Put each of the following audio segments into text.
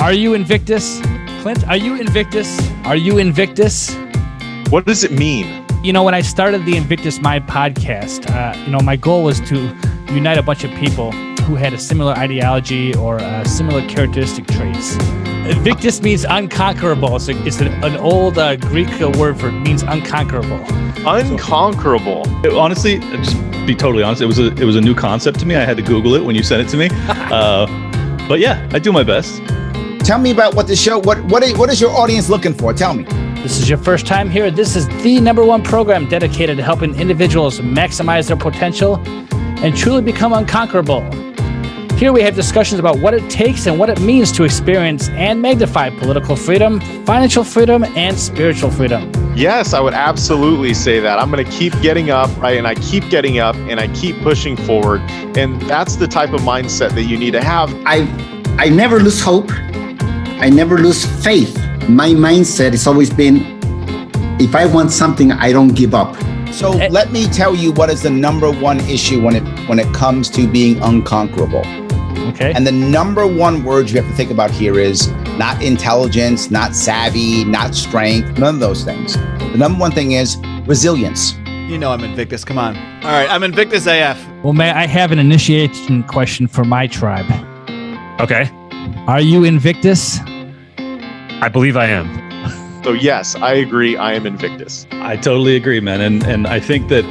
Are you Invictus? Clint, are you Invictus? Are you Invictus? What does it mean? You know, when I started the Invictus Mind podcast, my goal was to unite a bunch of people who had a similar ideology or similar characteristic traits. Invictus means unconquerable. So it's an old Greek word for means unconquerable. Unconquerable. Honestly, just be totally honest, it was a new concept to me. I had to Google it when you sent it to me. But yeah, I do my best. Tell me about what the show. What is your audience looking for? Tell me. This is your first time here. This is the #1 program dedicated to helping individuals maximize their potential and truly become unconquerable. Here we have discussions about what it takes and what it means to experience and magnify political freedom, financial freedom, and spiritual freedom. Yes, I would absolutely say that. I'm going to keep getting up, right? And I keep getting up and I keep pushing forward. And that's the type of mindset that you need to have. I never lose hope. I never lose faith. My mindset has always been, if I want something, I don't give up. So let me tell you what is the #1 issue when it comes to being unconquerable. Okay. And the #1 word you have to think about here is not intelligence, not savvy, not strength, none of those things. The #1 thing is resilience. You know I'm Invictus, come on. All right, I'm Invictus AF. Well, may I have an initiation question for my tribe? Okay. Are you Invictus? I believe I am. So yes, I agree. I am Invictus. I totally agree, man. And I think that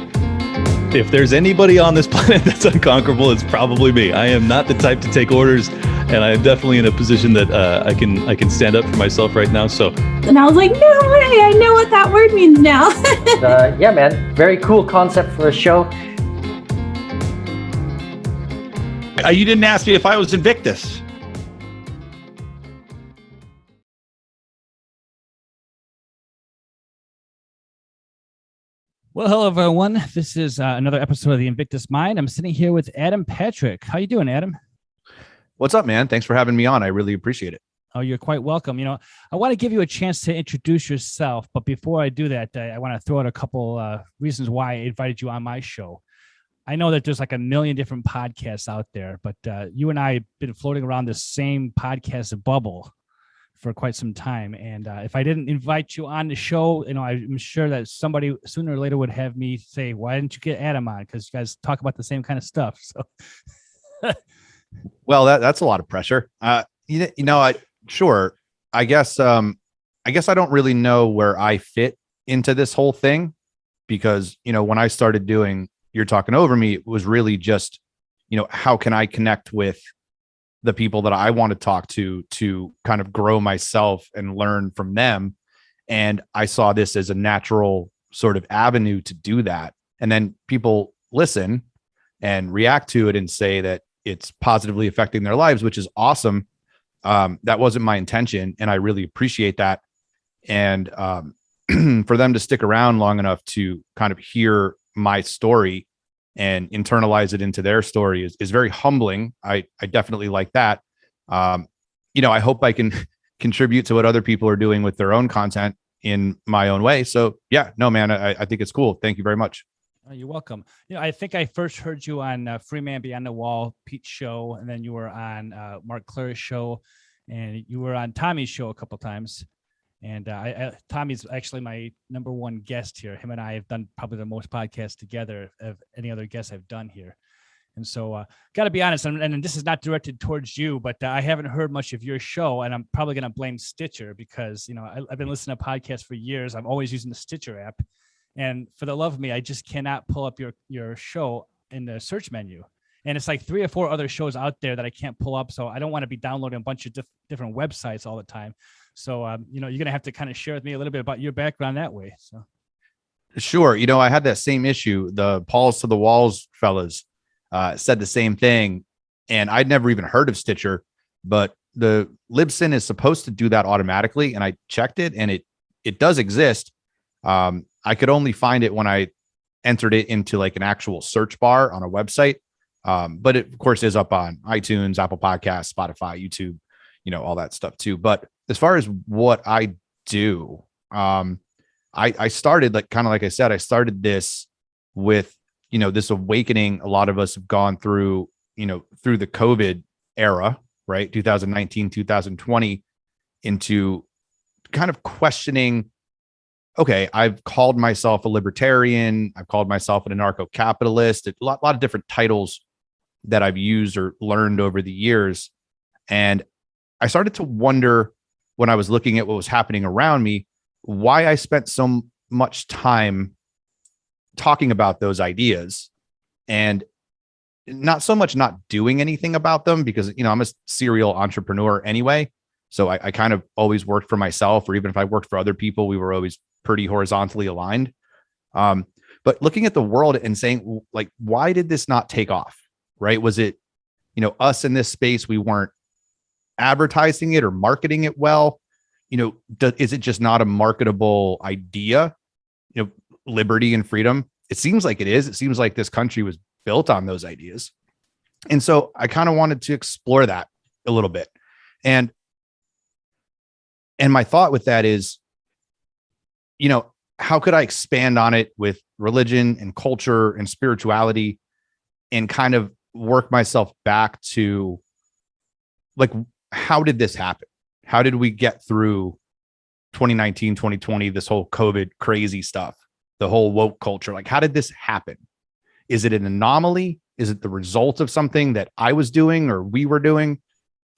if there's anybody on this planet that's unconquerable, it's probably me. I am not the type to take orders, and I am definitely in a position that I can stand up for myself right now. So. And I was like, no way, I know what that word means now. Yeah, man, very cool concept for a show. You didn't ask me if I was Invictus. Well, hello, everyone. This is another episode of the Invictus Mind. I'm sitting here with Adam Patrick. How you doing, Adam? What's up, man? Thanks for having me on. I really appreciate it. Oh, you're quite welcome. You know, I want to give you a chance to introduce yourself, but before I do that, I want to throw out a couple reasons why I invited you on my show. I know that there's like a million different podcasts out there, but you and I have been floating around the same podcast bubble for quite some time. And if I didn't invite you on the show, you know, I'm sure that somebody sooner or later would have me say, why didn't you get Adam on? Because you guys talk about the same kind of stuff. So, Well, that's a lot of pressure. I guess I don't really know where I fit into this whole thing because, you know, when I started doing Yer Talkin Over Me, it was really just, you know, how can I connect with the people that I want to talk to kind of grow myself and learn from them. And I saw this as a natural sort of avenue to do that. And then people listen and react to it and say that it's positively affecting their lives, which is awesome. That wasn't my intention. And I really appreciate that. And for them to stick around long enough to kind of hear my story and internalize it into their story is very humbling. I definitely like that. I hope I can contribute to what other people are doing with their own content in my own way. So yeah, no, man, I think it's cool. Thank you very much. Oh, you're welcome. You know, I think I first heard you on Free Man Beyond the Wall, Pete's show, and then you were on Mark Clary's show, and you were on Tommy's show a couple times. And Tommy's actually my #1 guest here. Him and I have done probably the most podcasts together of any other guests I've done here. And so got to be honest, and this is not directed towards you, but I haven't heard much of your show, and I'm probably going to blame Stitcher because, you know, I've been listening to podcasts for years. I'm always using the Stitcher app. And for the love of me, I just cannot pull up your show in the search menu. And it's like 3 or 4 other shows out there that I can't pull up. So I don't want to be downloading a bunch of different websites all the time. So, you're going to have to kind of share with me a little bit about your background that way. So, sure. You know, I had that same issue. The Paul's to the Walls fellas said the same thing. And I'd never even heard of Stitcher, but the Libsyn is supposed to do that automatically. And I checked it and it does exist. I could only find it when I entered it into like an actual search bar on a website. But it of course is up on iTunes, Apple Podcasts, Spotify, YouTube, you know, all that stuff too. But as far as what I do, I started like I said, I started this with, you know, this awakening a lot of us have gone through, you know, through the COVID era, right? 2019, 2020, into kind of questioning, okay, I've called myself a libertarian. I've called myself an anarcho-capitalist, a lot of different titles that I've used or learned over the years. And I started to wonder, when I was looking at what was happening around me, why I spent so much time talking about those ideas and not so much not doing anything about them, because, I'm a serial entrepreneur anyway. So I kind of always worked for myself, or even if I worked for other people, we were always pretty horizontally aligned. But looking at the world and saying, like, why did this not take off? Right? Was it, us in this space, we weren't advertising it or marketing it well? Is it just not a marketable idea? Liberty and freedom. It seems like it is. It seems like this country was built on those ideas. And so I kind of wanted to explore that a little bit. And my thought with that is, how could I expand on it with religion and culture and spirituality, and kind of work myself back to, like, how did this happen? How did we get through 2019, 2020, this whole COVID crazy stuff, the whole woke culture? Like, how did this happen? Is it an anomaly? Is it the result of something that I was doing or we were doing?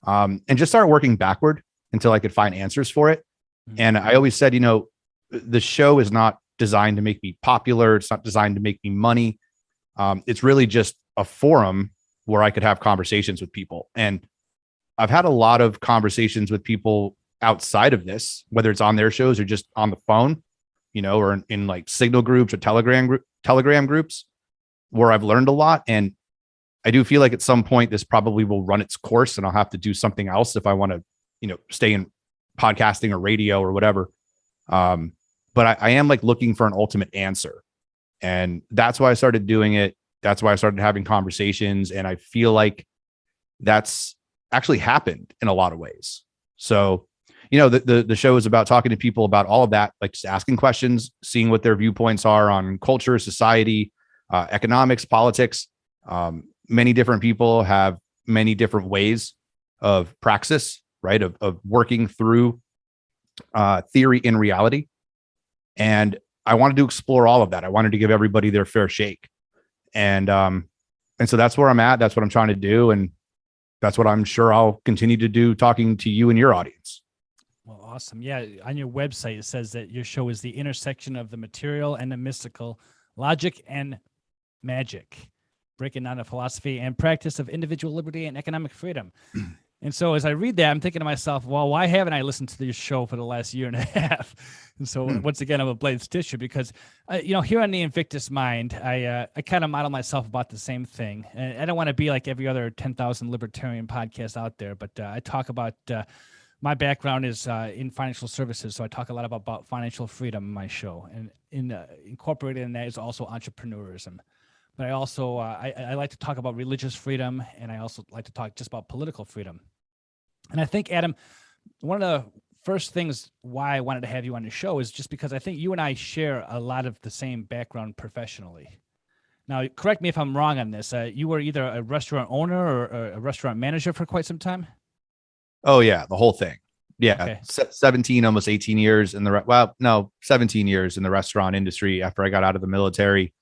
And just start working backward until I could find answers for it. And I always said, the show is not designed to make me popular. It's not designed to make me money. It's really just a forum where I could have conversations with people. And I've had a lot of conversations with people outside of this, whether it's on their shows or just on the phone, or in like Signal groups or Telegram groups, where I've learned a lot. And I do feel like at some point this probably will run its course, and I'll have to do something else if I want to, stay in podcasting or radio or whatever. But I am like looking for an ultimate answer. And that's why I started doing it. That's why I started having conversations. And I feel like that's actually happened in a lot of ways. So, the show is about talking to people about all of that, like just asking questions, seeing what their viewpoints are on culture, society, economics, politics. Many different people have many different ways of praxis, right? Of working through theory in reality. And I wanted to explore all of that. I wanted to give everybody their fair shake. And so that's where I'm at. That's what I'm trying to do. And that's what I'm sure I'll continue to do, talking to you and your audience. Well, awesome. Yeah. On your website, it says that your show is the intersection of the material and the mystical, logic and magic, breaking down the philosophy and practice of individual liberty and economic freedom. And so as I read that, I'm thinking to myself, well, why haven't I listened to this show for the last year and a half? And so once again, I'm a Blades tissue, because, here on the Invictus Mind, I kind of model myself about the same thing. And I don't want to be like every other 10,000 libertarian podcast out there, but I talk about, my background is in financial services. So I talk a lot about financial freedom in my show, and incorporated in that is also entrepreneurism. But I also, I like to talk about religious freedom, and I also like to talk just about political freedom. And I think, Adam, one of the first things why I wanted to have you on the show is just because I think you and I share a lot of the same background professionally. Now, correct me if I'm wrong on this. You were either a restaurant owner or a restaurant manager for quite some time? Oh, yeah, the whole thing. Yeah, Okay. 17, almost 18 years in the 17 years in the restaurant industry after I got out of the military.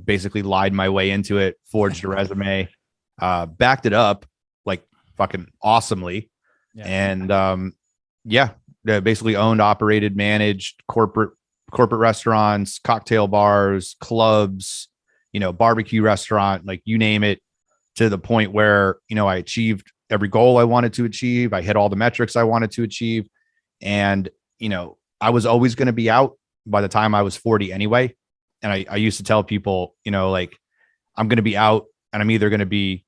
Basically lied my way into it, forged a resume, backed it up like fucking awesomely. Yeah. And basically owned, operated, managed corporate restaurants, cocktail bars, clubs, barbecue restaurant, like you name it, to the point where, I achieved every goal I wanted to achieve. I hit all the metrics I wanted to achieve. And, I was always going to be out by the time I was 40 anyway. And I used to tell people, like, I'm going to be out and I'm either going to be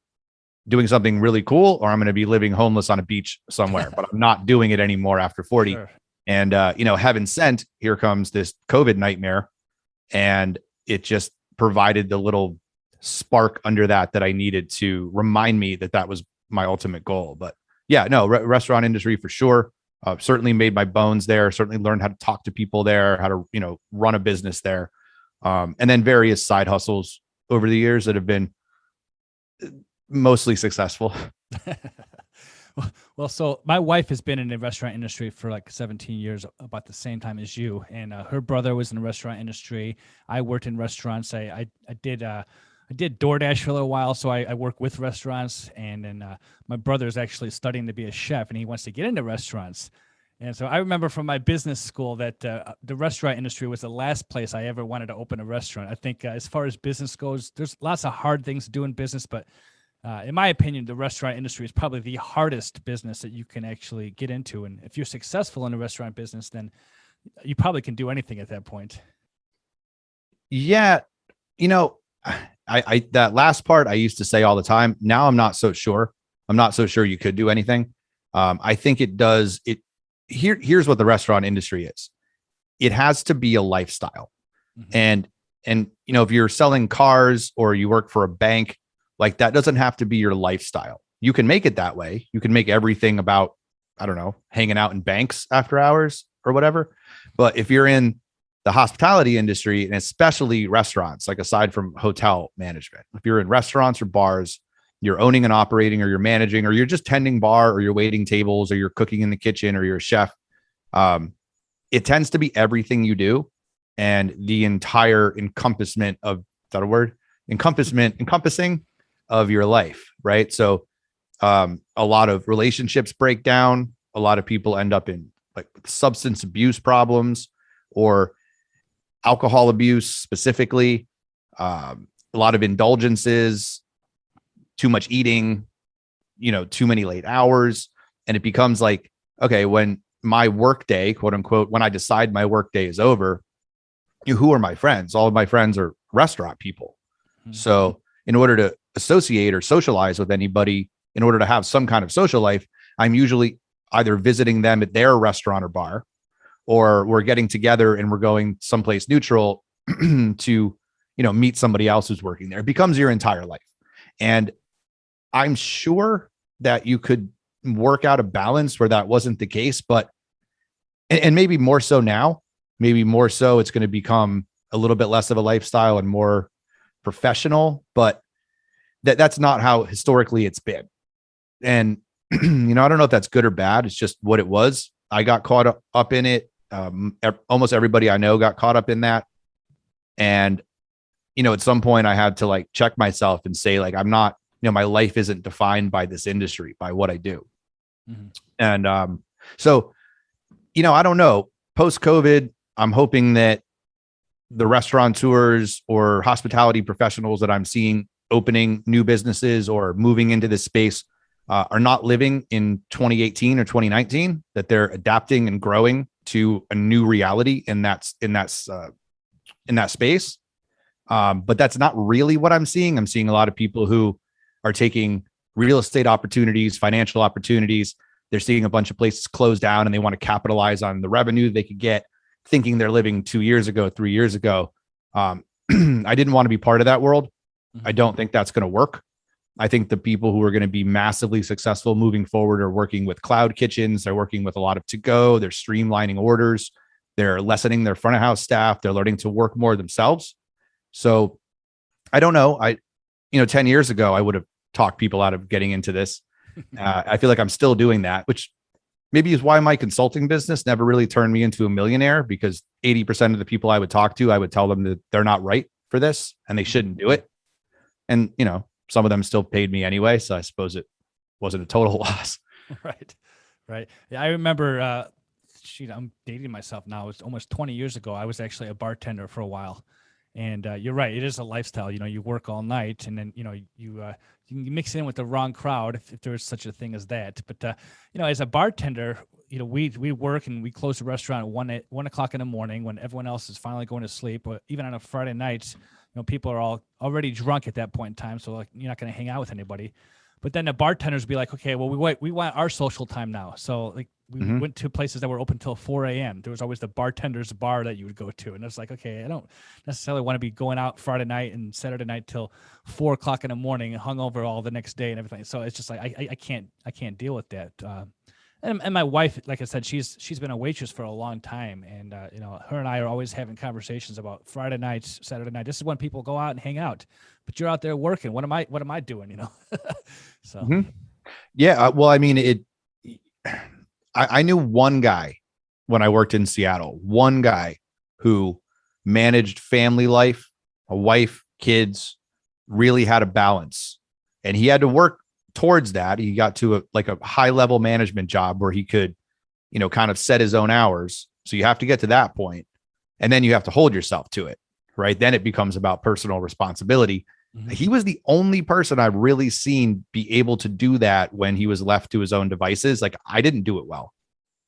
doing something really cool or I'm going to be living homeless on a beach somewhere, but I'm not doing it anymore after 40. Sure. And, heaven sent, here comes this COVID nightmare. And it just provided the little spark under that I needed to remind me that was my ultimate goal. But yeah, no, restaurant industry for sure. Certainly made my bones there, certainly learned how to talk to people there, how to, run a business there. And then various side hustles over the years that have been mostly successful. Well, so my wife has been in the restaurant industry for like 17 years, about the same time as you. And her brother was in the restaurant industry. I worked in restaurants. I did DoorDash for a little while, so I work with restaurants. And then my brother is actually studying to be a chef, and he wants to get into restaurants. And so I remember from my business school that the restaurant industry was the last place I ever wanted to open a restaurant. I think as far as business goes, there's lots of hard things to do in business, but in my opinion, the restaurant industry is probably the hardest business that you can actually get into. And if you're successful in the restaurant business, then you probably can do anything at that point. Yeah, you know, I that last part I used to say all the time. Now I'm not so sure. I'm not so sure you could do anything. I think it does. Here's what the restaurant industry is. It has to be a lifestyle. And you know, if you're selling cars or you work for a bank, like that doesn't have to be your lifestyle. You can make it that way. You can make everything about, I don't know, hanging out in banks after hours or whatever. But if you're in the hospitality industry, and especially restaurants, like aside from hotel management, if you're in restaurants or bars, you're owning and operating, or you're managing, or you're just tending bar, or you're waiting tables, or you're cooking in the kitchen, or you're a chef, it tends to be everything you do and the entire encompassing of your life, right? So a lot of relationships break down. A lot of people end up in like substance abuse problems or alcohol abuse specifically, a lot of indulgences, too much eating, you know, too many late hours. And it becomes like, okay, when my work day, quote unquote, when I decide my work day is over, who are my friends? All of my friends are restaurant people. So in order to associate or socialize with anybody, in order to have some kind of social life, I'm usually either visiting them at their restaurant or bar, or we're getting together and we're going someplace neutral to, you know, meet somebody else who's working there. It becomes your entire life. And I'm sure that you could work out a balance where that wasn't the case, but, and maybe more so now, maybe more so it's going to become a little bit less of a lifestyle and more professional, but that's not how historically it's been. And, you know, I don't know if that's good or bad. It's just what it was. I got caught up in it. Almost everybody I know got caught up in that. And, you know, at some point I had to like check myself and say, like, I'm not, you know, my life isn't defined by this industry, by what I do. And so, you know, I don't know, post-COVID, I'm hoping that the restaurateurs or hospitality professionals that I'm seeing opening new businesses or moving into this space are not living in 2018 or 2019, that they're adapting and growing to a new reality in that space. But that's not really what I'm seeing. I'm seeing a lot of people who are taking real estate opportunities, financial opportunities. They're seeing a bunch of places close down and they want to capitalize on the revenue they could get, thinking they're living 2 years ago, 3 years ago. I didn't want to be part of that world. I don't think that's going to work. I think the people who are going to be massively successful moving forward are working with cloud kitchens. They're working with a lot of to-go. They're streamlining orders. They're lessening their front of house staff. They're learning to work more themselves. So I don't know. 10 years ago, I would have talked people out of getting into this. I feel like I'm still doing that, which maybe is why my consulting business never really turned me into a millionaire, because 80% of the people I would talk to, I would tell them that they're not right for this and they shouldn't do it. And, you know, some of them still paid me anyway. So I suppose it wasn't a total loss. Right. Yeah, I remember, I'm dating myself now. It was almost 20 years ago. I was actually a bartender for a while. And you're right. It is a lifestyle. You know, you work all night and then, you know, you mix in with the wrong crowd if there is such a thing as that. But, you know, as a bartender, you know, we work and we close the restaurant at 1 o'clock in the morning when everyone else is finally going to sleep. But even on a Friday night, you know, people are all already drunk at that point in time. So like, you're not going to hang out with anybody. But then the bartenders be like, okay, well, we want our social time now. So like we went to places that were open till 4 a.m. There was always the bartender's bar that you would go to. And it's like, okay, I don't necessarily want to be going out Friday night and Saturday night till 4 o'clock in the morning and hungover all the next day and everything. So it's just like, I can't deal with that. And my wife, like I said, she's been a waitress for a long time. And, you know, her and I are always having conversations about Friday nights, Saturday night. This is when people go out and hang out, but you're out there working. What am I doing? You know? So. Yeah. Well, I mean, I knew one guy when I worked in Seattle, one guy who managed family life, a wife, kids, really had a balance. And he had to work towards that. He got to a high level management job where he could, kind of set his own hours. So you have to get to that point, and then you have to hold yourself to it, right? Then it becomes about personal responsibility. Mhm. He was the only person I've really seen be able to do that when he was left to his own devices. Like, I didn't do it well.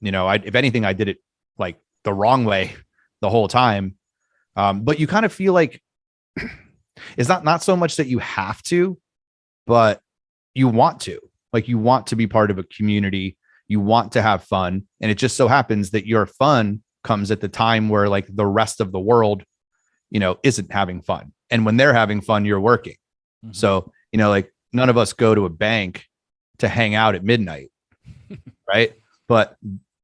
If anything, I did it like the wrong way the whole time. But you kind of feel like it's not so much that you have to, but you want to. Like, you want to be part of a community. You want to have fun. And it just so happens that your fun comes at the time where like the rest of the world, isn't having fun. And when they're having fun, you're working. Mhm. So, like none of us go to a bank to hang out at midnight, right? But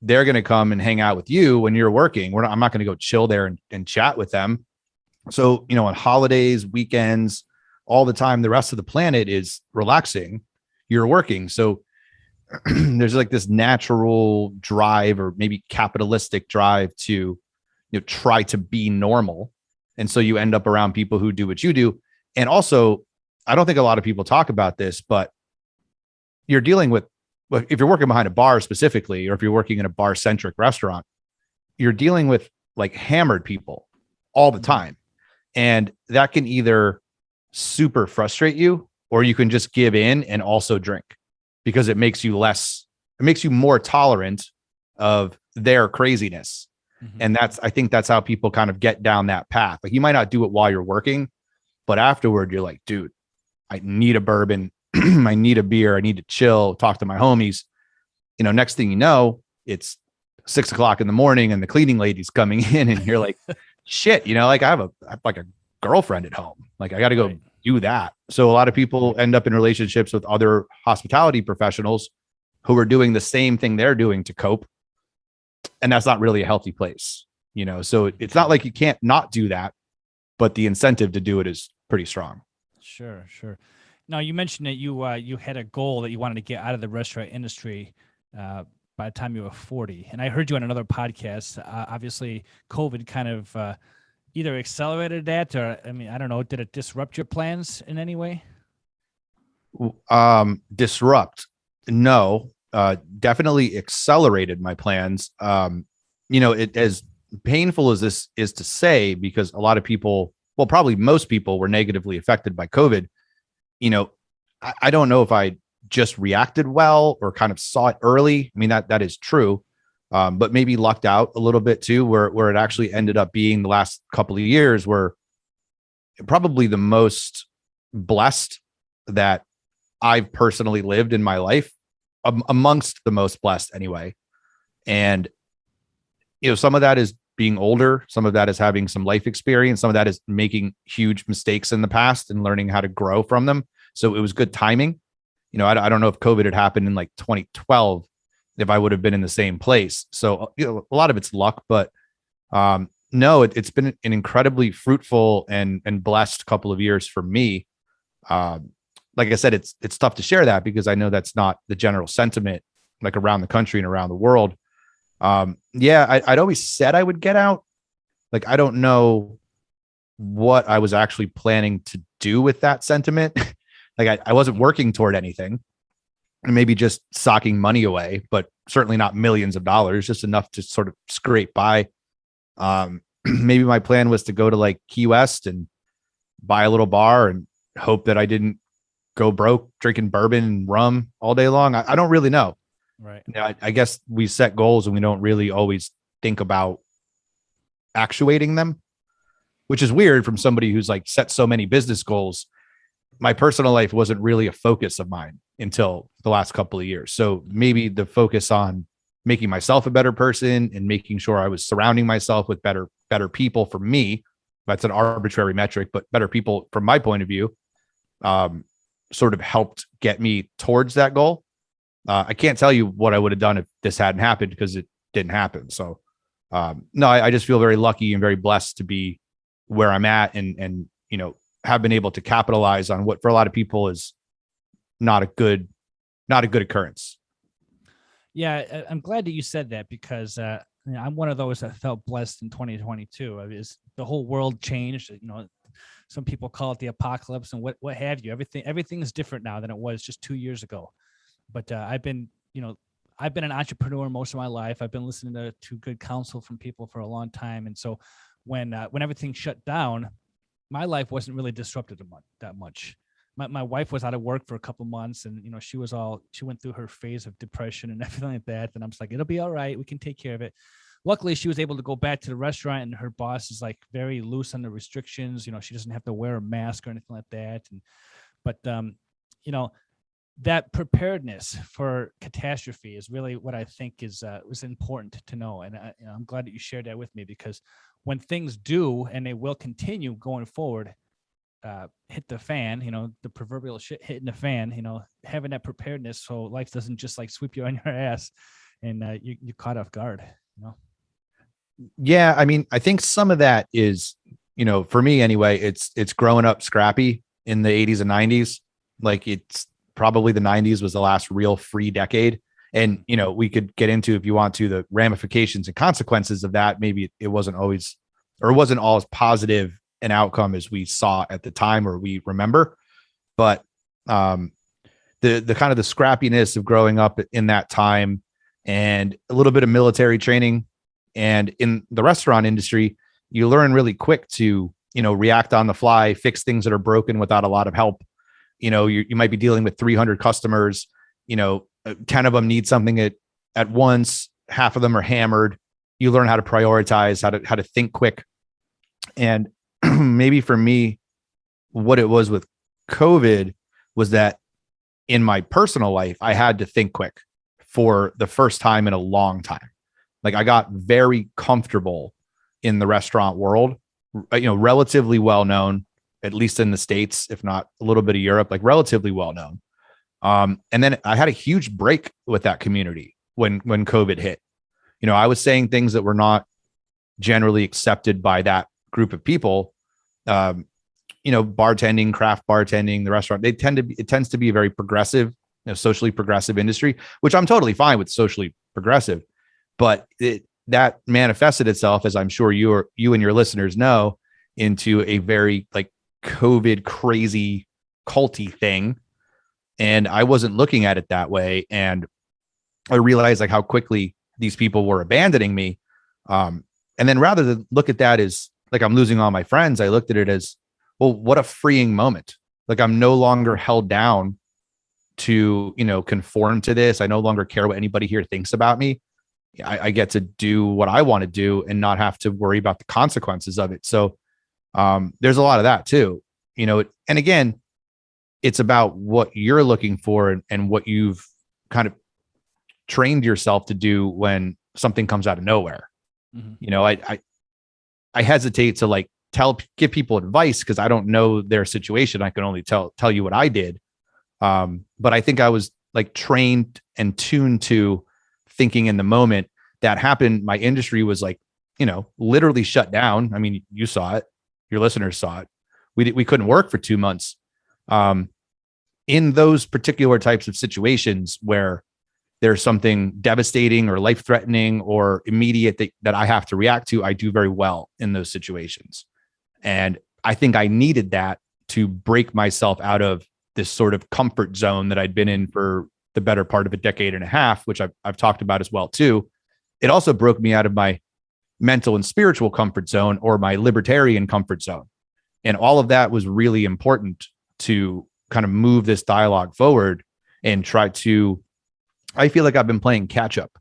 they're going to come and hang out with you when you're working. I'm not going to go chill there and chat with them. So, on holidays, weekends, all the time, the rest of the planet is relaxing. You're working. So there's like this natural drive, or maybe capitalistic drive, to try to be normal. And so you end up around people who do what you do. And also, I don't think a lot of people talk about this, but you're dealing with, if you're working behind a bar specifically, or if you're working in a bar centric restaurant, you're dealing with like hammered people all the time. And that can either super frustrate you, or you can just give in and also drink, because it makes you more tolerant of their craziness. Mhm. And I think that's how people kind of get down that path. Like, you might not do it while you're working, but afterward you're like, dude, I need a bourbon. I need a beer. I need to chill, talk to my homies. Next thing you know, it's 6 o'clock in the morning and the cleaning lady's coming in, and you're like, shit, like I have like a girlfriend at home. Like, I got to go do that. So a lot of people end up in relationships with other hospitality professionals who are doing the same thing they're doing to cope. And that's not really a healthy place, so it's not like you can't not do that, but the incentive to do it is pretty strong. Sure. Now, you mentioned that you had a goal that you wanted to get out of the restaurant industry by the time you were 40. And I heard you on another podcast. Obviously, COVID kind of either accelerated that, or, I mean, I don't know, did it disrupt your plans in any way? Disrupt? No. Definitely accelerated my plans. It, as painful as this is to say, because a lot of people, well, probably most people, were negatively affected by COVID. I don't know if I just reacted well or kind of saw it early. I mean, that is true. But maybe lucked out a little bit too, where it actually ended up being the last couple of years were probably the most blessed that I've personally lived in my life, amongst the most blessed anyway. And, some of that is being older. Some of that is having some life experience. Some of that is making huge mistakes in the past and learning how to grow from them. So it was good timing. I don't know if COVID had happened in like 2012, if I would have been in the same place. So, a lot of it's luck, but no, it's been an incredibly fruitful and blessed couple of years for me. Like I said, it's tough to share that because I know that's not the general sentiment, like around the country and around the world. I'd always said I would get out. Like, I don't know what I was actually planning to do with that sentiment. Like, I wasn't working toward anything, and maybe just socking money away, but certainly not millions of dollars, just enough to sort of scrape by. Maybe my plan was to go to like Key West and buy a little bar and hope that I didn't go broke drinking bourbon and rum all day long. I don't really know. Right. I guess we set goals and we don't really always think about actuating them, which is weird from somebody who's like set so many business goals. My personal life wasn't really a focus of mine until the last couple of years. So maybe the focus on making myself a better person and making sure I was surrounding myself with better people, for me, that's an arbitrary metric, but better people from my point of view, sort of helped get me towards that goal. I can't tell you what I would have done if this hadn't happened, because it didn't happen. So no, I just feel very lucky and very blessed to be where I'm at, and have been able to capitalize on what for a lot of people is not a good not a good occurrence. Yeah, I'm glad that you said that because I'm one of those that felt blessed in 2022. The whole world changed. Some people call it the apocalypse and what have you. Everything is different now than it was just 2 years ago. But I've been an entrepreneur most of my life. I've been listening to good counsel from people for a long time, and so when everything shut down, my life wasn't really disrupted that much. My wife was out of work for a couple months, and she went through her phase of depression and everything like that. And I'm just like, it'll be all right. We can take care of it. Luckily, she was able to go back to the restaurant, and her boss is like very loose on the restrictions. She doesn't have to wear a mask or anything like that. But that preparedness for catastrophe is really what I think was important to know. And I'm glad that you shared that with me, because when things do, and they will continue going forward, hit the fan, the proverbial shit hitting the fan, having that preparedness so life doesn't just like sweep you on your ass and you caught off guard. Yeah, I mean, I think some of that is, for me anyway, it's growing up scrappy in the 80s and 90s. Like, it's probably the 90s was the last real free decade. And, we could get into, if you want to, the ramifications and consequences of that. Maybe it wasn't always, or it wasn't all as positive an outcome as we saw at the time or we remember. But the kind of the scrappiness of growing up in that time, and a little bit of military training, and in the restaurant industry, you learn really quick to, react on the fly, fix things that are broken without a lot of help. You might be dealing with 300 customers, 10 of them need something at once. Half of them are hammered. You learn how to prioritize, how to think quick. And maybe for me, what it was with COVID was that in my personal life, I had to think quick for the first time in a long time. Like, I got very comfortable in the restaurant world, relatively well known, at least in the States, if not a little bit of Europe, like relatively well known. And then I had a huge break with that community when COVID hit. I was saying things that were not generally accepted by that group of people. Bartending, craft bartending, the restaurant, it tends to be a very progressive, socially progressive industry, which I'm totally fine with, socially progressive. But that manifested itself, as I'm sure you and your listeners know, into a very like COVID crazy culty thing. And I wasn't looking at it that way. And I realized like how quickly these people were abandoning me. And then rather than look at that as like I'm losing all my friends, I looked at it as, well, what a freeing moment. Like, I'm no longer held down to, conform to this. I no longer care what anybody here thinks about me. I get to do what I want to do and not have to worry about the consequences of it. So there's a lot of that too, and again, it's about what you're looking for and what you've kind of trained yourself to do when something comes out of nowhere. Mm-hmm. I hesitate to like give people advice because I don't know their situation. I can only tell you what I did. But I think I was like trained and tuned to thinking in the moment that happened. My industry was like, literally shut down. I mean, you saw it, your listeners saw it. We couldn't work for 2 months. In those particular types of situations where there's something devastating or life-threatening or immediate that I have to react to, I do very well in those situations. And I think I needed that to break myself out of this sort of comfort zone that I'd been in for the better part of a decade and a half, which I've talked about as well too. It also broke me out of my mental and spiritual comfort zone, or my libertarian comfort zone. And all of that was really important to kind of move this dialogue forward and try to, I feel like I've been playing catch up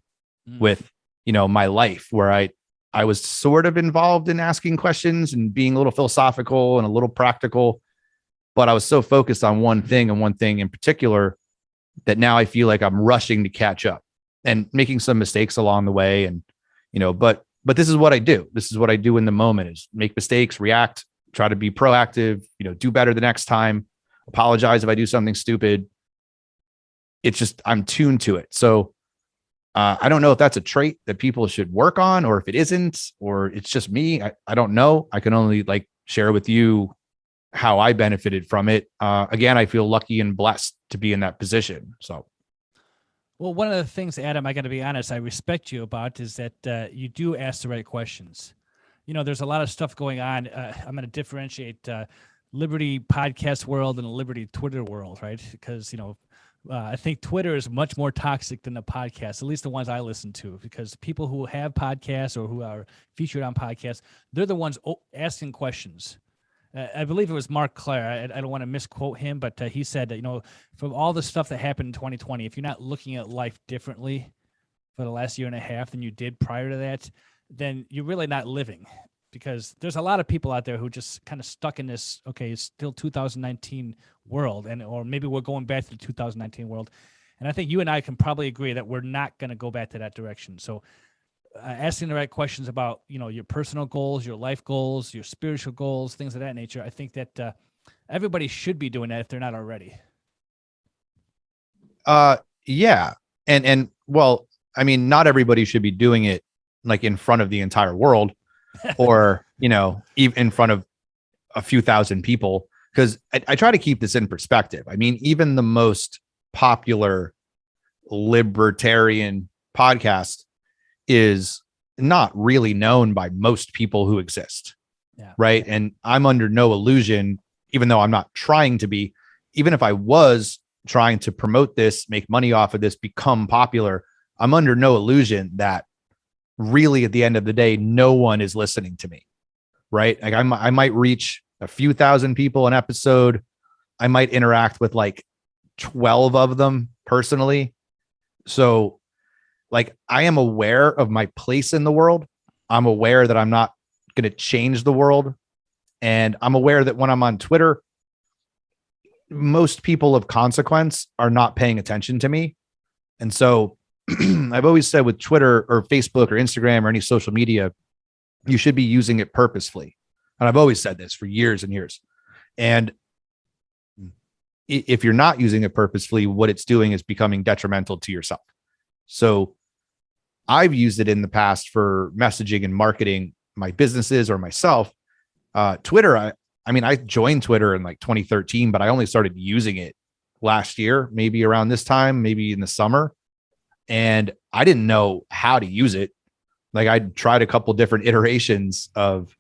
with, my life, where I was sort of involved in asking questions and being a little philosophical and a little practical, but I was so focused on one thing and one thing in particular that now I feel like I'm rushing to catch up and making some mistakes along the way. And, but this is what I do. This is what I do in the moment, is make mistakes, react, try to be proactive, do better the next time, apologize if I do something stupid. It's just, I'm tuned to it. So I don't know if that's a trait that people should work on, or if it isn't, or it's just me. I don't know. I can only like share with you how I benefited from it. Again, I feel lucky and blessed to be in that position. So Well, one of the things, Adam, I got to be honest, I respect you about is that you do ask the right questions. You know, there's a lot of stuff going on. I'm going to differentiate Liberty podcast world and the Liberty Twitter world, right? Because, I think Twitter is much more toxic than the podcast, at least the ones I listen to, because people who have podcasts or who are featured on podcasts, they're the ones asking questions. I believe it was Mark Clare. I don't want to misquote him, but he said that, from all the stuff that happened in 2020, if you're not looking at life differently for the last year and a half than you did prior to that, then you're really not living, because there's a lot of people out there who just kind of stuck in this, okay, it's still 2019 world, or maybe we're going back to the 2019 world. And I think you and I can probably agree that we're not going to go back to that direction. So asking the right questions about, your personal goals, your life goals, your spiritual goals, things of that nature. I think that everybody should be doing that if they're not already. Yeah. And well, I mean, not everybody should be doing it like in front of the entire world or, even in front of a few thousand people. Because I try to keep this in perspective. I mean, even the most popular libertarian podcast is not really known by most people who exist. Yeah. Right. And I'm under no illusion, even though I'm not trying to be, even if I was trying to promote this, make money off of this, become popular, I'm under no illusion that really at the end of the day, no one is listening to me. Right. Like I might reach a few thousand people an episode. I might interact with like 12 of them personally. So like, I am aware of my place in the world. I'm aware that I'm not going to change the world. And I'm aware that when I'm on Twitter, most people of consequence are not paying attention to me. And so I've always said with Twitter or Facebook or Instagram or any social media, you should be using it purposefully. And I've always said this for years and years. And if you're not using it purposefully, what it's doing is becoming detrimental to yourself. So I've used it in the past for messaging and marketing my businesses or myself. Twitter, I joined Twitter in like 2013, but I only started using it last year, maybe around this time, maybe in the summer. And I didn't know how to use it. Like I tried a couple different iterations of,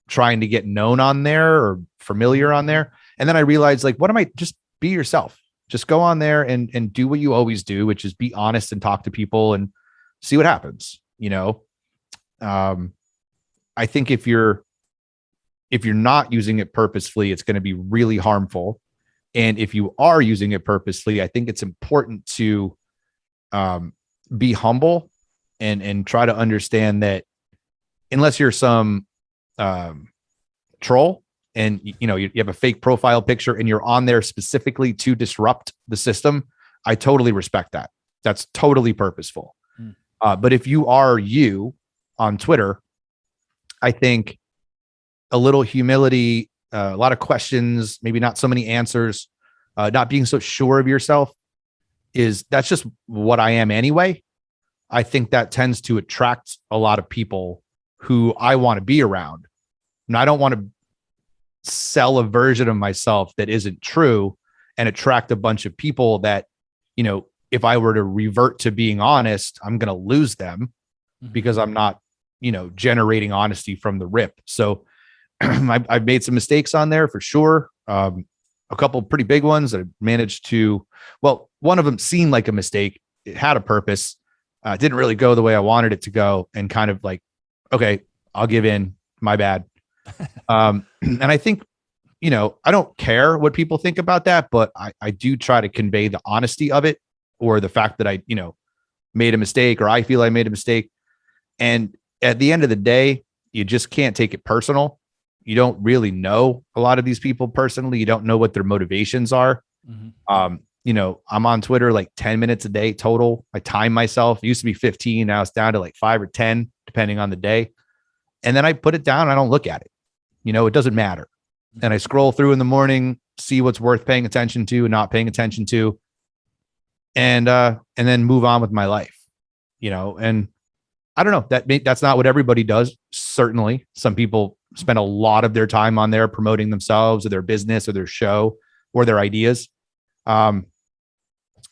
trying to get known on there or familiar on there. And then I realized like, just be yourself. Just go on there and do what you always do, which is be honest and talk to people and see what happens. I think if you're not using it purposefully, it's going to be really harmful. And if you are using it purposefully, I think it's important to be humble and try to understand that unless you're some troll and you have a fake profile picture and you're on there specifically to disrupt the system, I totally respect that. That's totally purposeful. But if you are you on Twitter, I think a little humility, a lot of questions, maybe not so many answers, not being so sure of yourself that's just what I am anyway. I think that tends to attract a lot of people who I want to be around. And I don't want to sell a version of myself that isn't true and attract a bunch of people that, if I were to revert to being honest, I'm going to lose them because I'm not, generating honesty from the rip. So I've made some mistakes on there for sure. A couple pretty big ones that I managed to, one of them seemed like a mistake. It had a purpose. It didn't really go the way I wanted it to go, and kind of like, okay, I'll give in, my bad. And I think, I don't care what people think about that, but I do try to convey the honesty of it, or the fact that I, made a mistake, or I feel I made a mistake. And at the end of the day, you just can't take it personal. You don't really know a lot of these people personally. You don't know what their motivations are. I'm on Twitter like 10 minutes a day total. I time myself. It used to be 15. Now it's down to like 5 or 10, depending on the day. And then I put it down. I don't look at it. It doesn't matter. And I scroll through in the morning, see what's worth paying attention to and not paying attention to. And then move on with my life, and I don't know, that's not what everybody does. Certainly some people spend a lot of their time on there promoting themselves or their business or their show or their ideas.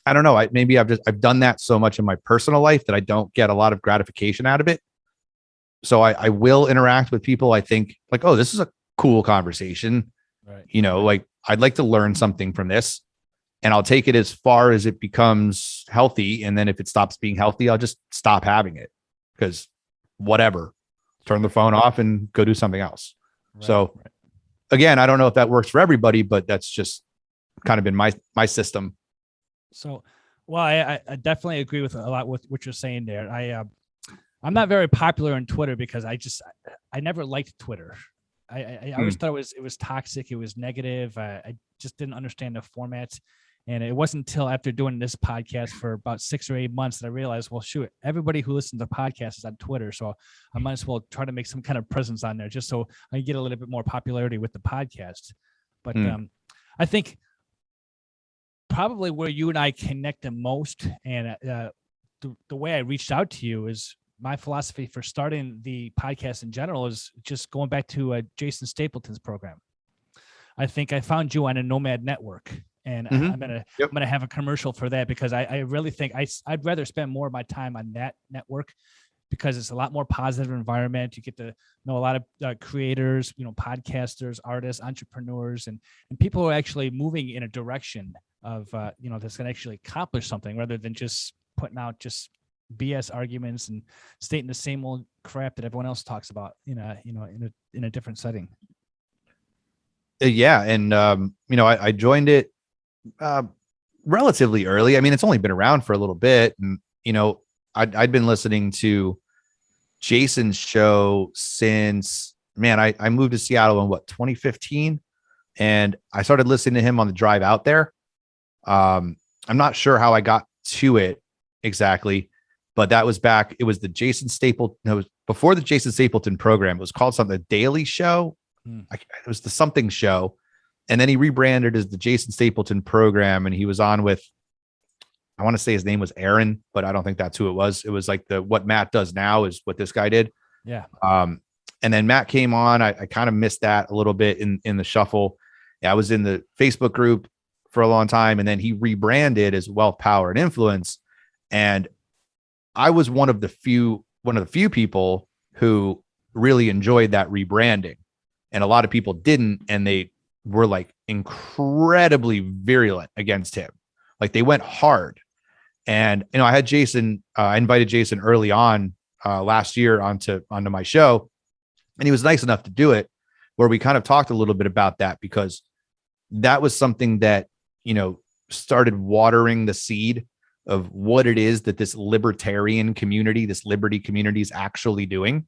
I don't know. Maybe I've done that so much in my personal life that I don't get a lot of gratification out of it. So I will interact with people. I think like, oh, this is a cool conversation. Right. You know, like I'd like to learn something from this, and I'll take it as far as it becomes healthy. And then if it stops being healthy, I'll just stop having it because whatever, turn the phone off and go do something else. Right. So again, I don't know if that works for everybody, but that's just kind of been my system. So, well, I definitely agree with a lot with what you're saying there. I'm not very popular on Twitter because I never liked Twitter. I always thought it was toxic. It was negative. I just didn't understand the format. And it wasn't until after doing this podcast for about 6 or 8 months that I realized, well, shoot, everybody who listens to podcasts is on Twitter. So I might as well try to make some kind of presence on there just so I can get a little bit more popularity with the podcast. But I think probably where you and I connect the most, and the way I reached out to you is my philosophy for starting the podcast in general is just going back to Jason Stapleton's program. I think I found you on a Nomad Network, and I'm gonna have a commercial for that because I really think I'd rather spend more of my time on that network because it's a lot more positive environment. You get to know a lot of creators, podcasters, artists, entrepreneurs, and people who are actually moving in a direction of that's going to actually accomplish something rather than just putting out just BS arguments and stating the same old crap that everyone else talks about in a different setting. Yeah, and I joined it relatively early. I mean, it's only been around for a little bit, and I'd been listening to Jason's show since I moved to Seattle in 2015, and I started listening to him on the drive out there. I'm not sure how I got to it exactly, but that was back. It was the Jason Stapleton. No, it was before the Jason Stapleton program. It was called something, the Daily Show. It was the something show. And then he rebranded as the Jason Stapleton program. And he was on with, I want to say his name was Aaron, but I don't think that's who it was. It was like what Matt does now is what this guy did. Yeah. And then Matt came on. I kind of missed that a little bit in the shuffle. Yeah, I was in the Facebook group for a long time. And then he rebranded as Wealth, Power, and Influence. And I was one of the few people who really enjoyed that rebranding. And a lot of people didn't. And they were like incredibly virulent against him. Like they went hard. And, I had Jason, I invited Jason early on last year onto my show. And he was nice enough to do it where we kind of talked a little bit about that because that was something that, started watering the seed of what it is that this libertarian community, this liberty community is actually doing.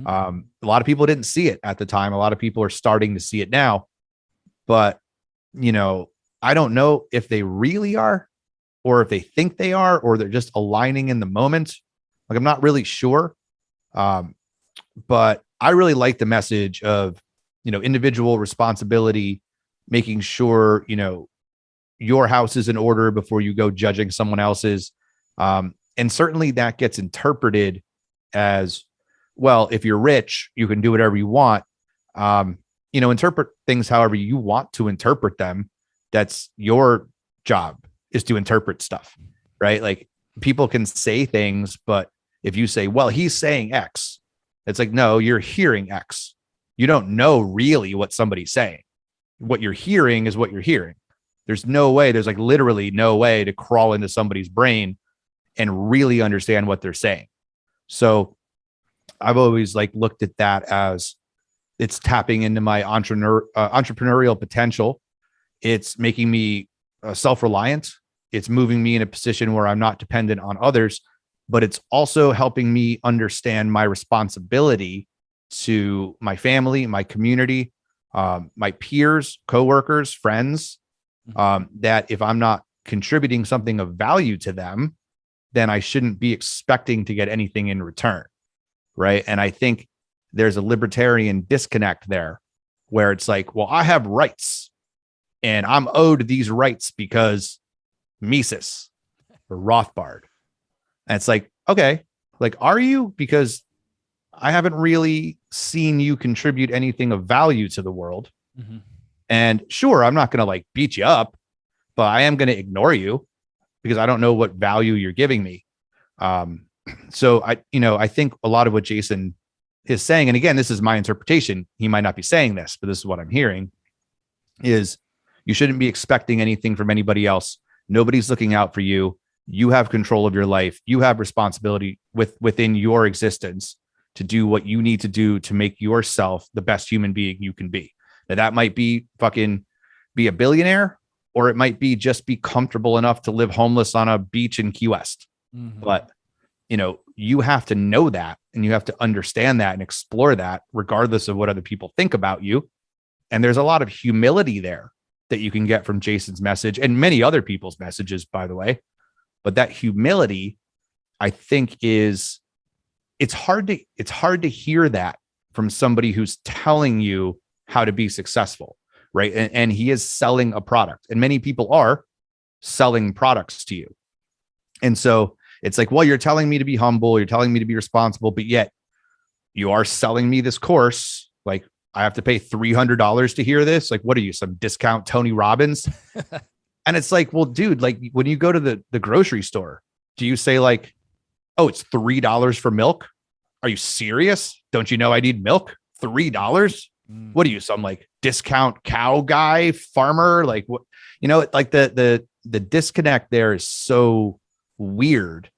A lot of people didn't see it at the time. A lot of people are starting to see it now, but I don't know if they really are, or if they think they are, or they're just aligning in the moment. Like, I'm not really sure. But I really like the message of, individual responsibility, making sure, your house is in order before you go judging someone else's. And certainly that gets interpreted as, well, if you're rich, you can do whatever you want. Interpret things however you want to interpret them. That's your job, is to interpret stuff, right? Like, people can say things, but if you say, well, he's saying X, it's like, no, you're hearing X. You don't know really what somebody's saying. What you're hearing is what you're hearing. There's like literally no way to crawl into somebody's brain and really understand what they're saying. So I've always looked at that as it's tapping into my entrepreneurial potential. It's making me self-reliant. It's moving me in a position where I'm not dependent on others, but it's also helping me understand my responsibility to my family, my community, my peers, coworkers, friends, that if I'm not contributing something of value to them, then I shouldn't be expecting to get anything in return. Right. And I think there's a libertarian disconnect there where it's like, well, I have rights and I'm owed these rights because Mises or Rothbard. And it's like, okay, are you? Because I haven't really seen you contribute anything of value to the world. And sure, I'm not going to beat you up, but I am going to ignore you. because I don't know what value you're giving me. So I think a lot of what Jason is saying, and again, this is my interpretation, he might not be saying this, but this is what I'm hearing, is you shouldn't be expecting anything from anybody else. Nobody's looking out for you. You have control of your life. You have responsibility within your existence to do what you need to do to make yourself the best human being you can be. Now, that might be fucking be a billionaire, or it might be just be comfortable enough to live homeless on a beach in Key West. But you have to know that, and you have to understand that and explore that regardless of what other people think about you. And there's a lot of humility there that you can get from Jason's message and many other people's messages, by the way. But that humility, I think, it's hard to hear that from somebody who's telling you how to be successful, right? And he is selling a product, and many people are selling products to you. And so it's like, well, you're telling me to be humble, you're telling me to be responsible, but yet you are selling me this course. Like, I have to pay $300 to hear this. Like, what are you, some discount Tony Robbins? And it's like, well, dude, like when you go to the grocery store, do you say like, oh, it's $3 for milk? Are you serious? Don't you know I need milk? $3? What are you, some like discount cow guy, farmer? Like, what, like the disconnect there is so weird.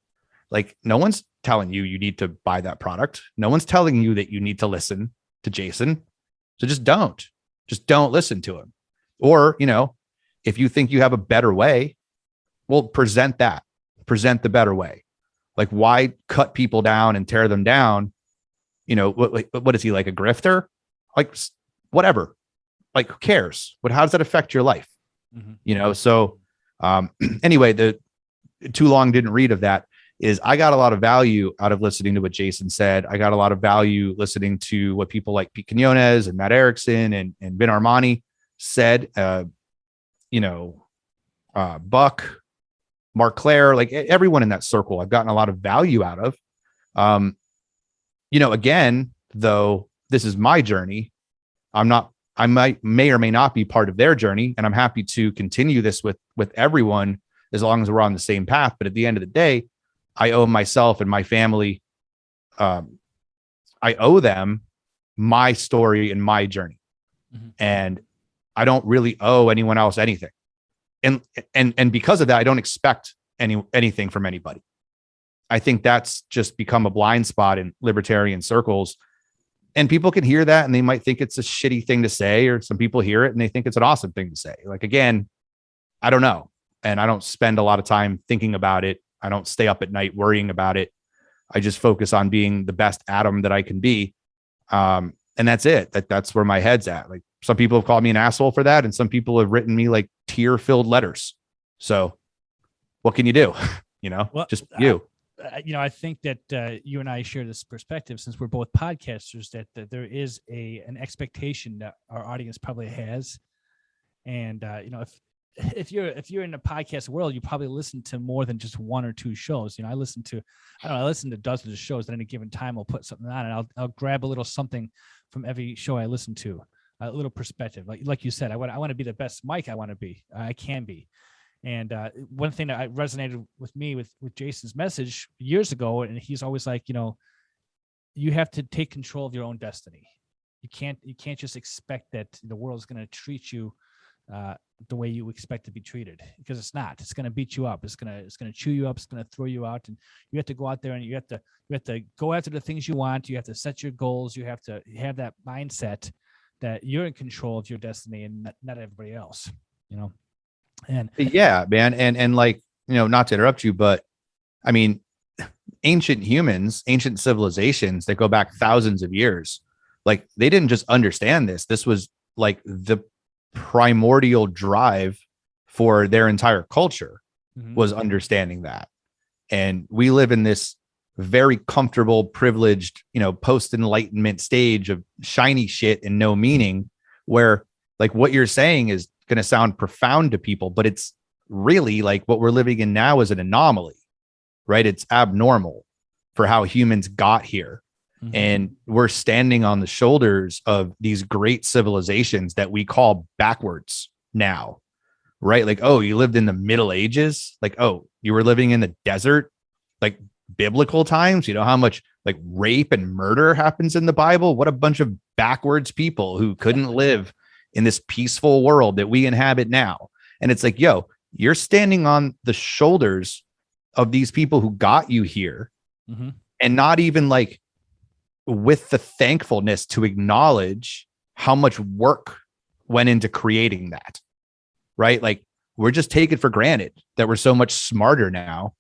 Like, no one's telling you need to buy that product. No one's telling you that you need to listen to Jason. So just don't listen to him. Or, if you think you have a better way, well, present the better way. Like, why cut people down and tear them down? What is he, like a grifter? Like, whatever, like, who cares? How does that affect your life? So anyway, the too long didn't read of that is I got a lot of value out of listening to what Jason said. I got a lot of value listening to what people like Pete Quinones and Matt Erickson and Ben Armani said, Buck, Mark Claire, like everyone in that circle, I've gotten a lot of value out of. Again, though, this is my journey. I may or may not be part of their journey, and I'm happy to continue this with everyone as long as we're on the same path. But at the end of the day, I owe myself and my family, I owe them my story and my journey. And I don't really owe anyone else anything. And because of that, I don't expect anything from anybody. I think that's just become a blind spot in libertarian circles. And people can hear that and they might think it's a shitty thing to say, or some people hear it and they think it's an awesome thing to say. Like, again, I don't know. And I don't spend a lot of time thinking about it. I don't stay up at night worrying about it. I just focus on being the best Adam that I can be. And that's it. That's where my head's at. Like, some people have called me an asshole for that. And some people have written me like tear-filled letters. So what can you do? Well, just you. I think that you and I share this perspective, since we're both podcasters, that there is an expectation that our audience probably has. And, if you're in the podcast world, you probably listen to more than just one or two shows. I listen to dozens of shows at any given time. I'll put something on and I'll grab a little something from every show I listen to, a little perspective. Like you said, I want to be the best Mike I can be. And one thing that resonated with me with Jason's message years ago, and he's always like, you have to take control of your own destiny. You can't just expect that the world's going to treat you the way you expect to be treated, because it's not. It's going to beat you up. It's going to chew you up. It's going to throw you out, and you have to go out there and you have to go after the things you want. You have to set your goals. You have to have that mindset that you're in control of your destiny and not everybody else. And yeah, man, and like, not to interrupt you, but I mean, ancient humans, ancient civilizations that go back thousands of years, like, they didn't just understand this. This was like the primordial drive for their entire culture, was understanding that. And we live in this very comfortable, privileged, post-enlightenment stage of shiny shit and no meaning, where like what you're saying is going to sound profound to people, but it's really like what we're living in now is an anomaly, right? It's abnormal for how humans got here. And we're standing on the shoulders of these great civilizations that we call backwards now, right? Like, oh, you lived in the Middle Ages. Like, oh, you were living in the desert, like biblical times. You know how much like rape and murder happens in the Bible? What a bunch of backwards people who couldn't live in this peaceful world that we inhabit now. And it's like, yo, you're standing on the shoulders of these people who got you here, and not even like with the thankfulness to acknowledge how much work went into creating that, right? Like we're just taking for granted that we're so much smarter now.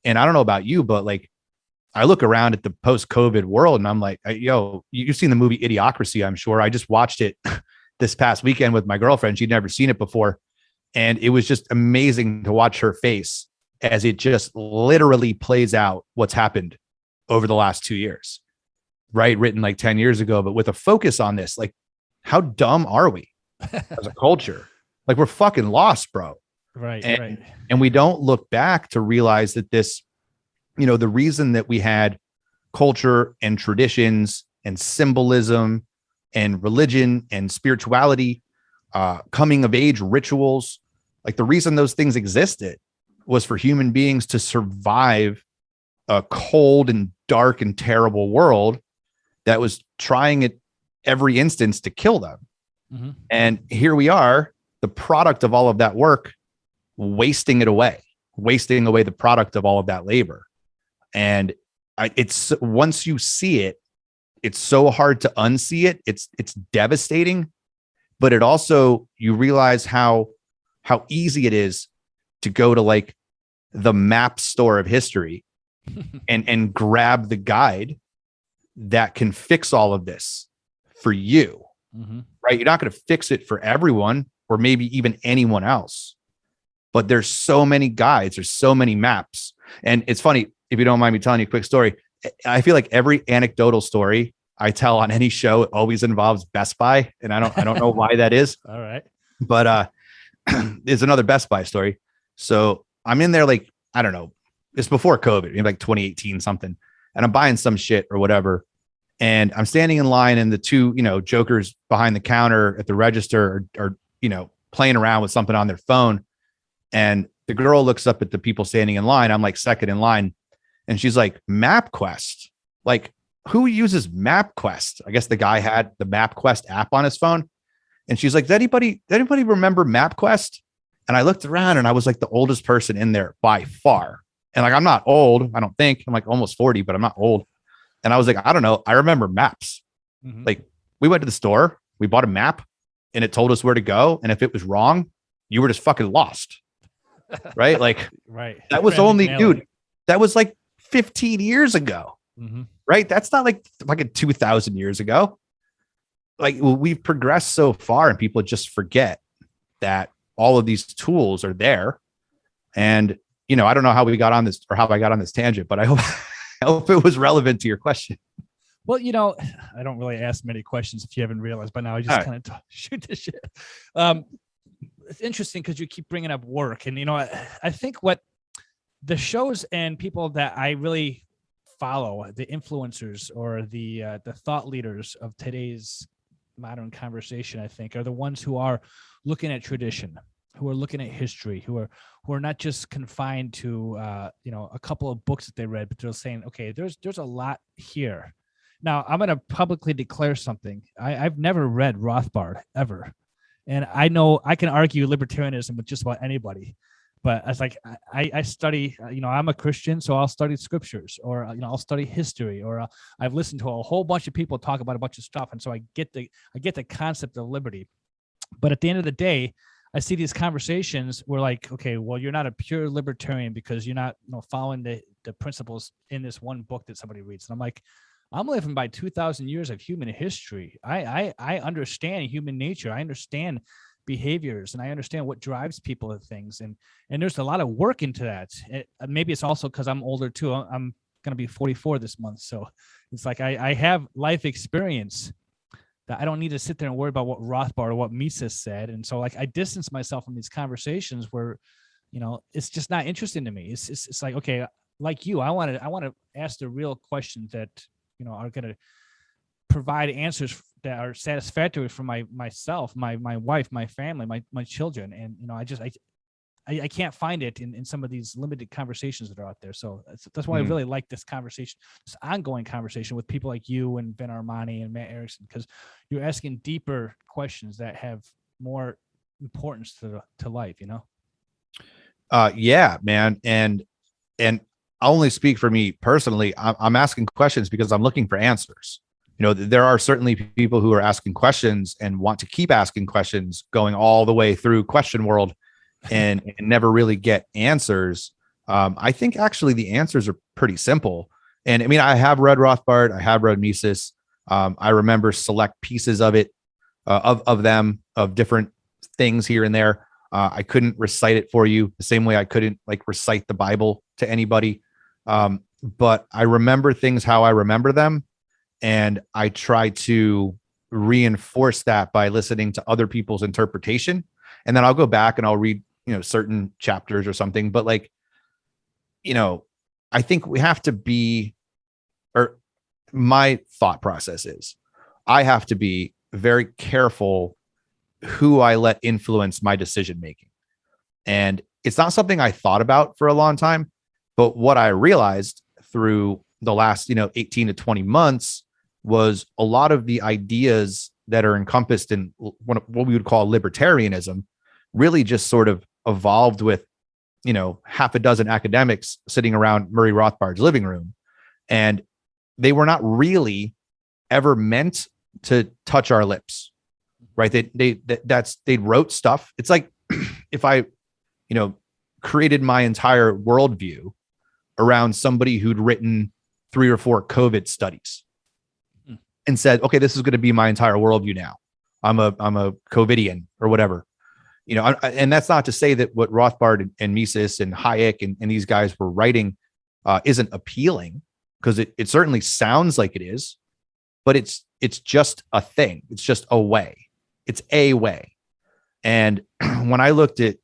And I don't know about you, but like I look around at the post-COVID world and I'm like, yo, you've seen the movie Idiocracy, I'm sure. I just watched it this past weekend with my girlfriend. She'd never seen it before. And it was just amazing to watch her face as it just literally plays out what's happened over the last 2 years, right? Written like 10 years ago, but with a focus on this, like how dumb are we as a culture? Like we're fucking lost, bro. Right. And we don't look back to realize that this, you know, the reason that we had culture and traditions and symbolism and religion and spirituality, coming of age rituals, like the reason those things existed was for human beings to survive a cold and dark and terrible world that was trying at every instance to kill them. And here we are, the product of all of that work, wasting away the product of all of that labor. And it's once you see it, it's so hard to unsee it. It's devastating, but it also, you realize how easy it is to go to like the map store of history and grab the guide that can fix all of this for you, right? You're not going to fix it for everyone or maybe even anyone else, but there's so many guides, there's so many maps. And it's funny, if you don't mind me telling you a quick story, I feel like every anecdotal story I tell on any show always involves Best Buy. And I don't know why that is. All right. But there's another Best Buy story. So I'm in there, like, I don't know, it's before COVID, maybe like 2018 something. And I'm buying some shit or whatever. And I'm standing in line and the two, you know, jokers behind the counter at the register are, you know, playing around with something on their phone. And the girl looks up at the people standing in line. I'm like second in line. And she's like, MapQuest. Like, who uses MapQuest? I guess the guy had the MapQuest app on his phone. And she's like, does anybody remember MapQuest? And I looked around and I was like the oldest person in there by far. And like, I'm not old, I don't think. I'm like almost 40, but I'm not old. And I was like, I don't know. I remember maps. Like we went to the store, we bought a map and it told us where to go. And if it was wrong, you were just fucking lost. Right? Like, right. That was only, dude, that was like 15 years ago. Right? That's not like a 2000 years ago. Like we've progressed so far and people just forget that all of these tools are there. And, you know, I don't know how we got on this or how I got on this tangent, but I hope it was relevant to your question. Well, you know, I don't really ask many questions if you haven't realized by now. I just kind of shoot the shit. It's interesting because you keep bringing up work. And, you know, I think what the shows and people that I really follow, the influencers or the thought leaders of today's modern conversation, I think, are the ones who are looking at tradition, who are looking at history, who are not just confined to you know, a couple of books that they read, but they're saying, okay, there's a lot here. Now I'm going to publicly declare something. I've never read Rothbard ever, and I know I can argue libertarianism with just about anybody. But it's like I study, you know, I'm a Christian, so I'll study scriptures, or you know, I'll study history, or I've listened to a whole bunch of people talk about a bunch of stuff, and so I get the concept of liberty. But at the end of the day, I see these conversations where like, okay, well, you're not a pure libertarian because you're not, you know, following the principles in this one book that somebody reads. And I'm like, I'm living by 2,000 years of human history. I understand human nature. I understand behaviors, and I understand what drives people to things. And there's a lot of work into that. Maybe it's also because I'm older too. I'm going to be 44 this month. So it's like I have life experience that I don't need to sit there and worry about what Rothbard or what Mises said. And so like I distance myself from these conversations where, you know, it's just not interesting to me. It's like, okay, like you, I want to ask the real questions that, you know, are going to provide answers that are satisfactory for myself, my wife, my family, my children. And, I can't find it in some of these limited conversations that are out there. So that's why I really like this conversation, this ongoing conversation with people like you and Ben Armani and Matt Erickson, because you're asking deeper questions that have more importance to life, Yeah, man. And I'll only speak for me personally. I'm asking questions because I'm looking for answers. There are certainly people who are asking questions and want to keep asking questions, going all the way through question world and never really get answers. I think actually the answers are pretty simple. And I mean, I have read Rothbard, I have read Mises. I remember select pieces of it, of them, of different things here and there. I couldn't recite it for you the same way I couldn't like recite the Bible to anybody. But I remember things how I remember them. And I try to reinforce that by listening to other people's interpretation. And then I'll go back and I'll read, certain chapters or something. But like, I think we have to be, or my thought process is, I have to be very careful who I let influence my decision making. And it's not something I thought about for a long time, but what I realized through the last, 18 to 20 months was a lot of the ideas that are encompassed in what we would call libertarianism really just sort of evolved with, half a dozen academics sitting around Murray Rothbard's living room. And they were not really ever meant to touch our lips, right? They wrote stuff. It's like if I, created my entire worldview around somebody who'd written 3 or 4 COVID studies and said, okay, this is going to be my entire worldview now. I'm a COVIDian or whatever, and that's not to say that what Rothbard and Mises and Hayek and these guys were writing isn't appealing, because it certainly sounds like it is, but it's just a thing. It's just a way. It's a way. And when I looked at,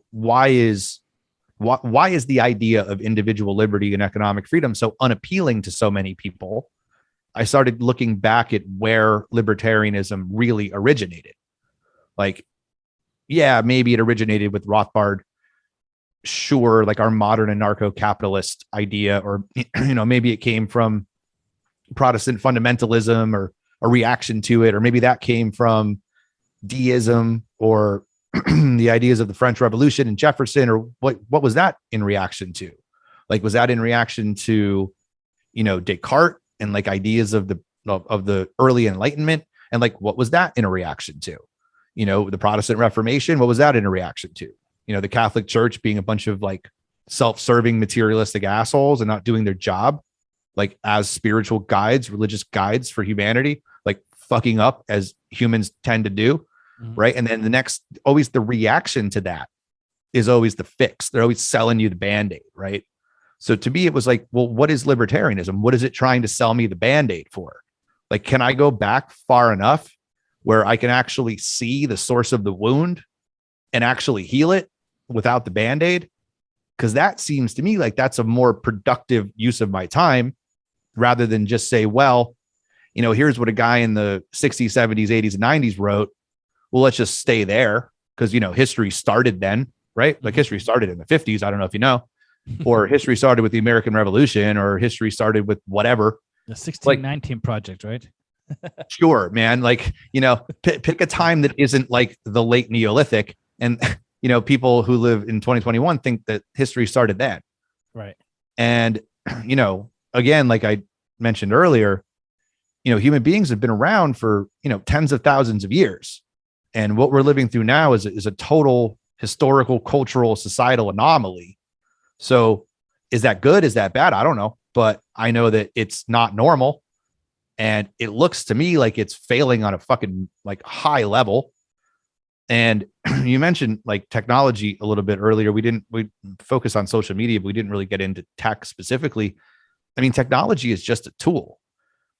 why is the idea of individual liberty and economic freedom so unappealing to so many people, I started looking back at where libertarianism really originated. Like, yeah, maybe it originated with Rothbard. Sure, like our modern anarcho-capitalist idea, or, maybe it came from Protestant fundamentalism or a reaction to it, or maybe that came from deism or the ideas of the French Revolution and Jefferson, or what was that in reaction to? Like, was that in reaction to, Descartes and like ideas of the early Enlightenment? And like, what was that in a reaction to? The Protestant Reformation, what was that in a reaction to? The Catholic Church being a bunch of like self-serving materialistic assholes and not doing their job, like as spiritual guides, religious guides for humanity, like fucking up as humans tend to do. Right. And then always the reaction to that is always the fix. They're always selling you the Band-Aid. Right. So to me, it was like, well, what is libertarianism? What is it trying to sell me the Band-Aid for? Like, can I go back far enough where I can actually see the source of the wound and actually heal it without the Band-Aid? Because that seems to me like that's a more productive use of my time, rather than just say, well, here's what a guy in the 60s, 70s, 80s, and 90s wrote. Well, let's just stay there because, history started then, right? Like history started in the 50s. I don't know if you know, or history started with the American Revolution, or history started with whatever. The 1619 project, right? Sure, man. Like, pick a time that isn't like the late Neolithic. And, people who live in 2021 think that history started then. Right. And, again, like I mentioned earlier, human beings have been around for, tens of thousands of years. And what we're living through now is a total historical, cultural, societal anomaly. So is that good? Is that bad? I don't know. But I know that it's not normal. And it looks to me like it's failing on a fucking like high level. And you mentioned like technology a little bit earlier. We focus on social media, but we didn't really get into tech specifically. I mean, technology is just a tool,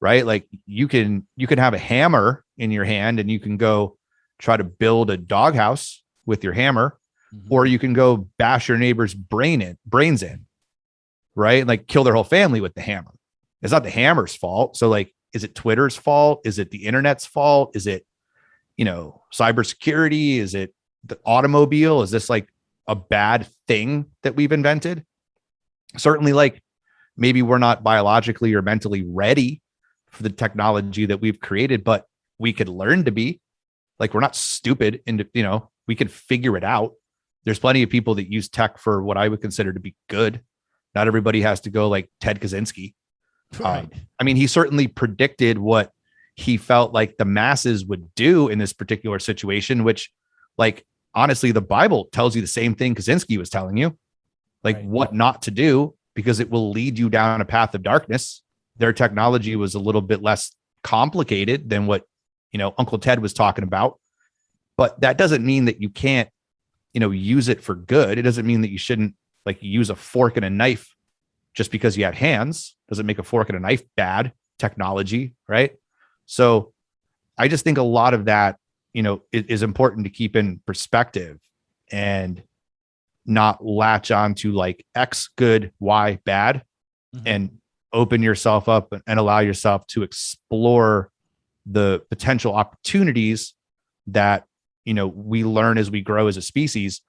right? Like you can have a hammer in your hand and you can go try to build a doghouse with your hammer, or you can go bash your neighbor's brains in, right? And like kill their whole family with the hammer. It's not the hammer's fault. So like is it Twitter's fault? Is it the internet's fault? Is it, cybersecurity? Is it the automobile? Is this like a bad thing that we've invented? Certainly, like maybe we're not biologically or mentally ready for the technology that we've created, but we could learn to be. Like, we're not stupid, and we could figure it out. There's plenty of people that use tech for what I would consider to be good. Not everybody has to go like Ted Kaczynski. Right. I mean, he certainly predicted what he felt like the masses would do in this particular situation, which, like, honestly, the Bible tells you the same thing Kaczynski was telling you, like Right. what not to do, because it will lead you down a path of darkness. Their technology was a little bit less complicated than what, Uncle Ted was talking about. But that doesn't mean that you can't, use it for good. It doesn't mean that you shouldn't like use a fork and a knife just because you have hands. Doesn't make a fork and a knife bad technology, right? So I just think a lot of that, is important to keep in perspective and not latch on to like X good, Y bad, and open yourself up and allow yourself to explore the potential opportunities that, we learn as we grow as a species,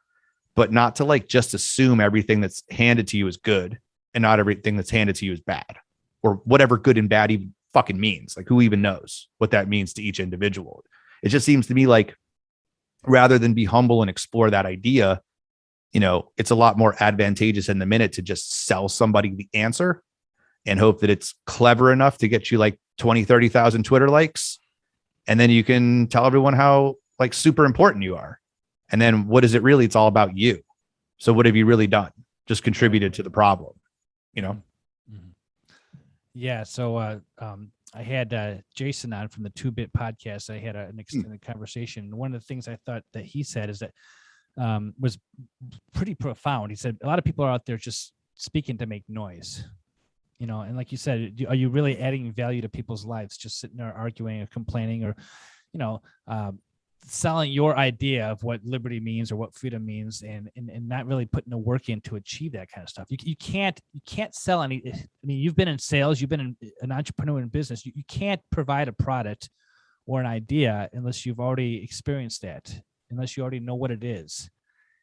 but not to like just assume everything that's handed to you is good and not everything that's handed to you is bad, or whatever good and bad even fucking means. Like, who even knows what that means to each individual? It just seems to me like, rather than be humble and explore that idea, it's a lot more advantageous in the minute to just sell somebody the answer and hope that it's clever enough to get you like 20, 30,000 Twitter likes. And then you can tell everyone how like super important you are. And then what is it really? It's all about you. So what have you really done? Just contributed to the problem, Yeah. So I had Jason on from the 2-Bit podcast. I had an extended conversation. One of the things I thought that he said is that was pretty profound. He said a lot of people are out there just speaking to make noise, and like you said, are you really adding value to people's lives? Just sitting there arguing or complaining or, selling your idea of what liberty means or what freedom means, and not really putting the work in to achieve that kind of stuff. You can't sell any. I mean, you've been in sales, you've been an entrepreneur in business. You can't provide a product or an idea unless you've already experienced that, unless you already know what it is.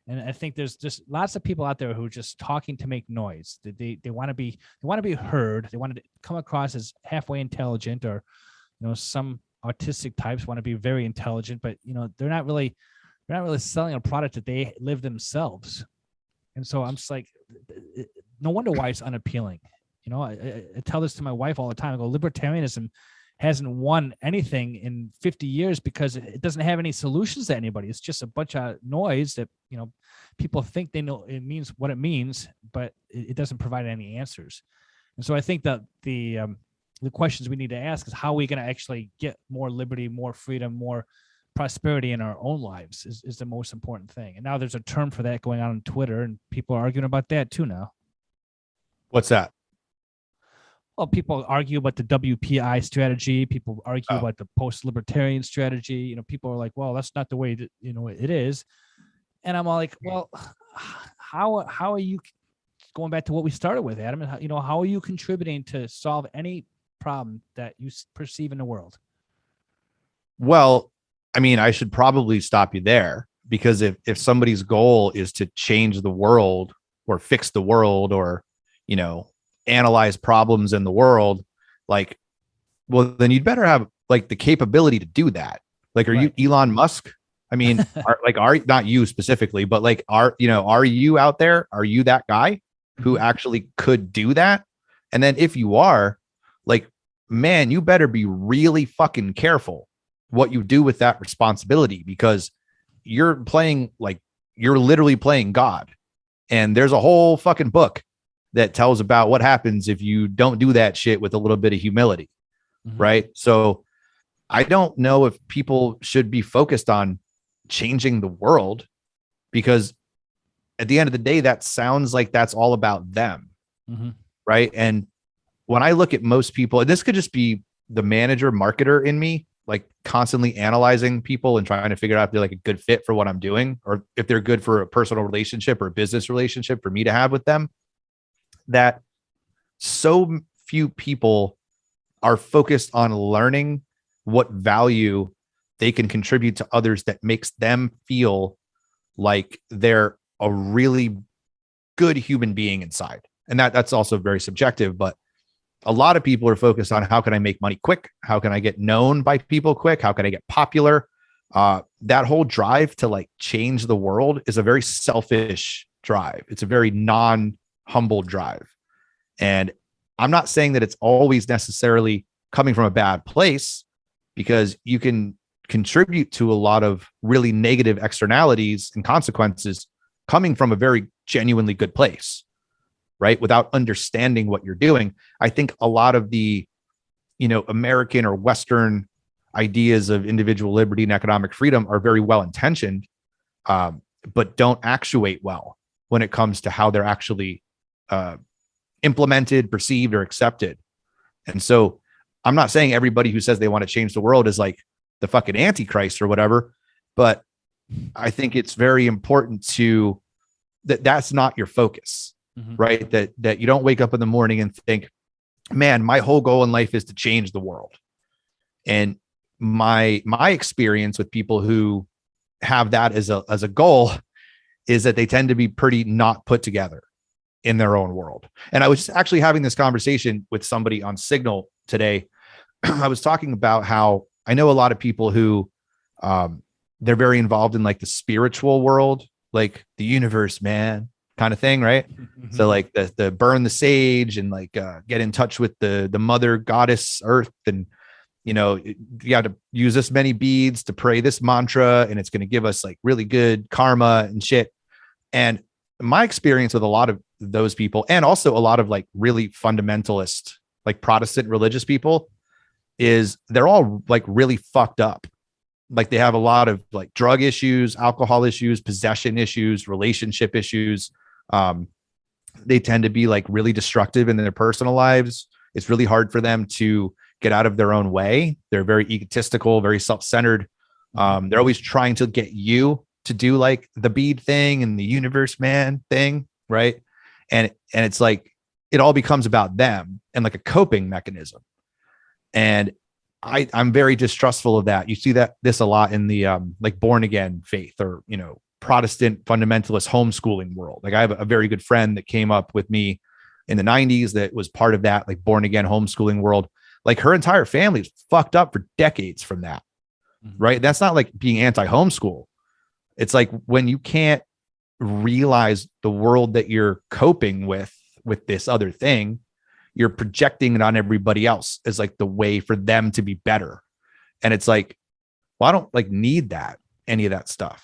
And I think there's just lots of people out there who are just talking to make noise. They want to be heard. They want to come across as halfway intelligent, or some autistic types want to be very intelligent, but they're not really selling a product that they live themselves. And so I'm just like, no wonder why it's unappealing. I tell this to my wife all the time. I go, libertarianism hasn't won anything in 50 years because it doesn't have any solutions to anybody. It's just a bunch of noise that people think they know it means what it means, but it doesn't provide any answers. And so I think that the questions we need to ask is, how are we going to actually get more liberty, more freedom, more prosperity in our own lives is the most important thing. And now there's a term for that going on Twitter, and people are arguing about that too now. What's that? Well, people argue about the WPI strategy. People argue about the post-libertarian strategy. People are like, well, that's not the way that, it is. And I'm all like, well, how are you, going back to what we started with, Adam, and how are you contributing to solve any problem that you perceive in the world? Well, I mean, I should probably stop you there, because if somebody's goal is to change the world or fix the world or, analyze problems in the world, like, well, then you'd better have like the capability to do that. Like, are you Elon Musk? I mean, are not you specifically, but like, are you out there? Are you that guy who actually could do that? And then if you are, like, man, you better be really fucking careful what you do with that responsibility, because you're literally playing God. And there's a whole fucking book that tells about what happens if you don't do that shit with a little bit of humility. Right. So I don't know if people should be focused on changing the world, because at the end of the day, that sounds like that's all about them. Right. And when I look at most people, and this could just be the manager marketer in me, like constantly analyzing people and trying to figure out if they're like a good fit for what I'm doing, or if they're good for a personal relationship or a business relationship for me to have with them, that so few people are focused on learning what value they can contribute to others that makes them feel like they're a really good human being inside. And that's also very subjective, but a lot of people are focused on how can I make money quick? How can I get known by people quick? How can I get popular? That whole drive to like change the world is a very selfish drive. It's a very non-humble drive. And I'm not saying that it's always necessarily coming from a bad place, because you can contribute to a lot of really negative externalities and consequences coming from a very genuinely good place, right? Without understanding what you're doing. I think a lot of the, American or Western ideas of individual liberty and economic freedom are very well intentioned, but don't actuate well when it comes to how they're actually implemented, perceived, or accepted. And so I'm not saying everybody who says they want to change the world is like the fucking Antichrist or whatever, but I think it's very important to that's not your focus, right? That you don't wake up in the morning and think, man, my whole goal in life is to change the world. And my experience with people who have that as a goal is that they tend to be pretty not put together in their own world. And I was actually having this conversation with somebody on Signal today. I was talking about how I know a lot of people who they're very involved in like the spiritual world, like the universe, man, kind of thing, right? So like the burn the sage and like get in touch with the mother goddess earth, and you got to use this many beads to pray this mantra, and it's going to give us like really good karma and shit. And my experience with a lot of those people, and also a lot of like really fundamentalist, like Protestant religious people, is they're all like really fucked up. Like they have a lot of like drug issues, alcohol issues, possession issues, relationship issues. They tend to be like really destructive in their personal lives. It's really hard for them to get out of their own way. They're very egotistical, very self-centered. They're always trying to get you to do like the bead thing and the universe man thing, right? And it's like it all becomes about them and like a coping mechanism. And I'm very distrustful of that. You see this a lot in the like born again faith, or Protestant fundamentalist homeschooling world. Like I have a very good friend that came up with me in the 90s that was part of that like born again homeschooling world. Like her entire family is fucked up for decades from that, right? That's not like being anti-homeschool. It's like when you can't realize the world that you're coping with this other thing, you're projecting it on everybody else as like the way for them to be better. And it's like, well, I don't like need any of that stuff.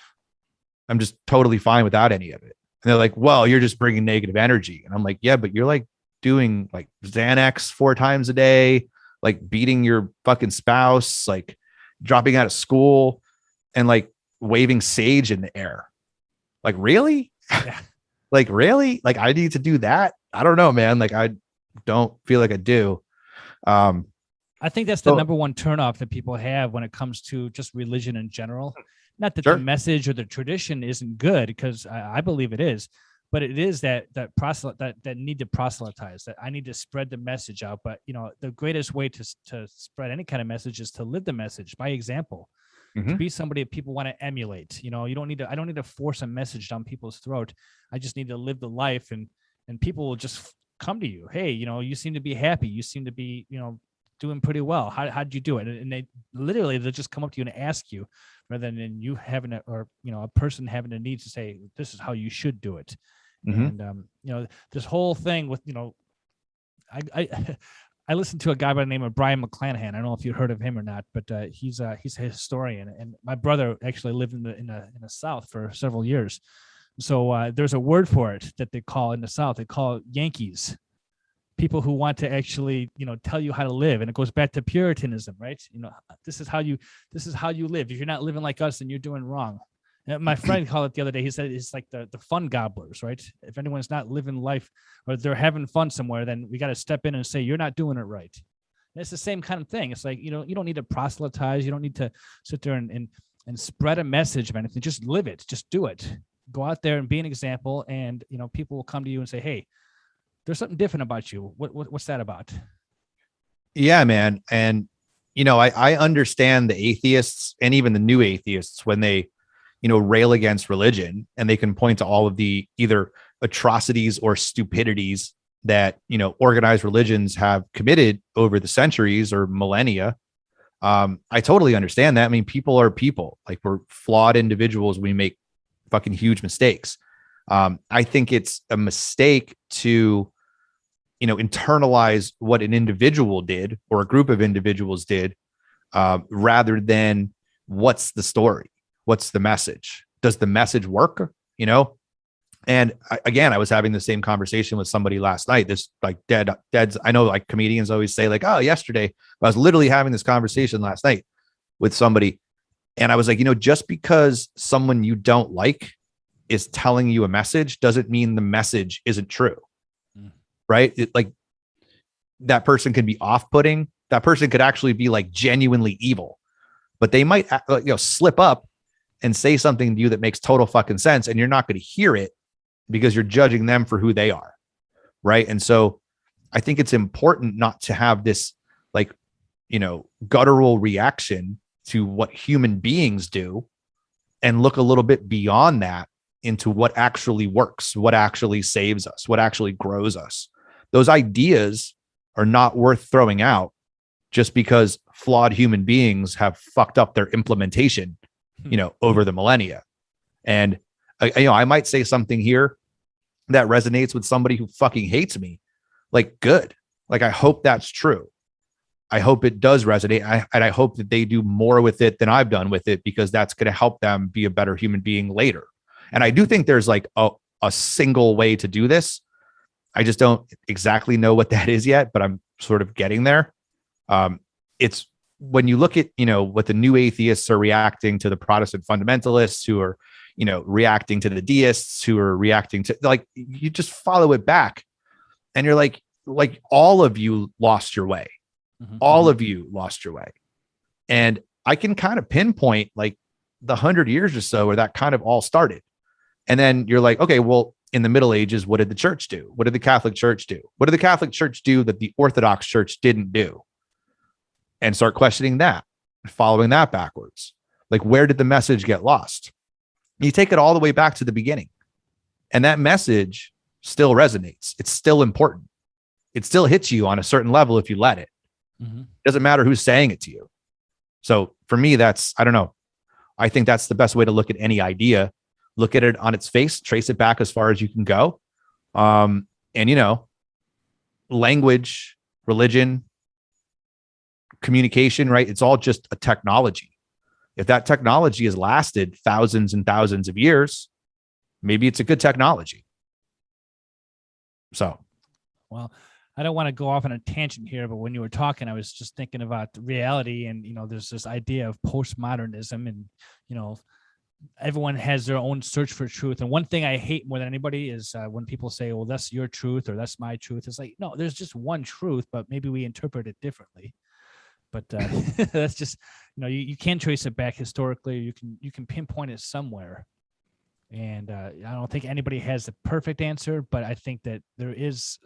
I'm just totally fine without any of it. And they're like, well, you're just bringing negative energy. And I'm like, yeah, but you're like doing like Xanax 4 times a day, like beating your fucking spouse, like dropping out of school and like waving sage in the air. Like, really? Yeah. Like, really? Like, I need to do that? I don't know, man. Like, I don't feel like I do. I think that's the number one turnoff that people have when it comes to just religion in general. Not that the message or the tradition isn't good, because I believe it is, but it is that need to proselytize, that I need to spread the message out. But the greatest way to spread any kind of message is to live the message by example. To be somebody that people want to emulate. I don't need to force a message down people's throat. I just need to live the life, and people will just come to you. Hey, you seem to be happy. You seem to be, doing pretty well. How'd you do it? And they'll just come up to you and ask you, rather than you having a person having a need to say, this is how you should do it. And, this whole thing with, I listened to a guy by the name of Brian McClanahan. I don't know if you heard of him or not, but he's a historian. And my brother actually lived in the South for several years. So there's a word for it that they call in the South. They call it Yankees. People who want to actually, tell you how to live. And it goes back to Puritanism, right? This is how you live. If you're not living like us, then you're doing wrong. And my friend called it the other day. He said it's like the fun gobblers, right? If anyone's not living life or they're having fun somewhere, then we got to step in and say, you're not doing it right. And it's the same kind of thing. It's like, you don't need to proselytize. You don't need to sit there and spread a message of anything. Just live it. Just do it. Go out there and be an example. And, people will come to you and say, hey, there's something different about you. What's that about? Yeah, man. And, I understand the atheists and even the new atheists when they, rail against religion, and they can point to all of the either atrocities or stupidities that, organized religions have committed over the centuries or millennia. I totally understand that. I mean, people are people. Like, we're flawed individuals. We make fucking huge mistakes. I think it's a mistake to, internalize what an individual did or a group of individuals did, rather than what's the story, what's the message, does the message work? And again, I was having the same conversation with somebody last night. This like dead's. I know like comedians always say like, oh, yesterday. But I was literally having this conversation last night with somebody, and I was like, just because someone you don't like is telling you a message doesn't mean the message isn't true. Right? Like, that person can be off-putting. That person could actually be like genuinely evil, but they might, slip up and say something to you that makes total fucking sense, and you're not going to hear it because you're judging them for who they are. Right. And so I think it's important not to have this like, guttural reaction to what human beings do, and look a little bit beyond that into what actually works, what actually saves us, what actually grows us. Those ideas are not worth throwing out just because flawed human beings have fucked up their implementation, over the millennia. And I might say something here that resonates with somebody who fucking hates me. Like, good. Like, I hope that's true. I hope it does resonate. And I hope that they do more with it than I've done with it, because that's going to help them be a better human being later. And I do think there's like a single way to do this. I just don't exactly know what that is yet, but I'm sort of getting there. It's when you look at, what the new atheists are reacting to the Protestant fundamentalists, who are, reacting to the deists, who are reacting to, like, you just follow it back, and you're like all of you lost your way. Mm-hmm. All of you lost your way. And I can kind of pinpoint like the 100 years or so where that kind of all started. And then you're like, okay, well, in the Middle Ages, what did the church do? What did the Catholic Church do? What did the Catholic Church do that the Orthodox Church didn't do? And start questioning that, following that backwards. Like, where did the message get lost? You take it all the way back to the beginning, and that message still resonates. It's still important. It still hits you on a certain level if you let it. Mm-hmm. Doesn't matter who's saying it to you. So for me, I don't know. I think that's the best way to look at any idea. Look at it on its face, trace it back as far as you can go. And, language, religion, communication, right? It's all just a technology. If that technology has lasted thousands and thousands of years, maybe it's a good technology. So, well, I don't want to go off on a tangent here, but when you were talking, I was just thinking about reality, and, there's this idea of postmodernism, and, everyone has their own search for truth. And one thing I hate more than anybody is when people say, well, that's your truth or that's my truth. It's like, no, there's just one truth, but maybe we interpret it differently. But that's just, you can trace it back historically. You can pinpoint it somewhere. And I don't think anybody has the perfect answer, but I think that there is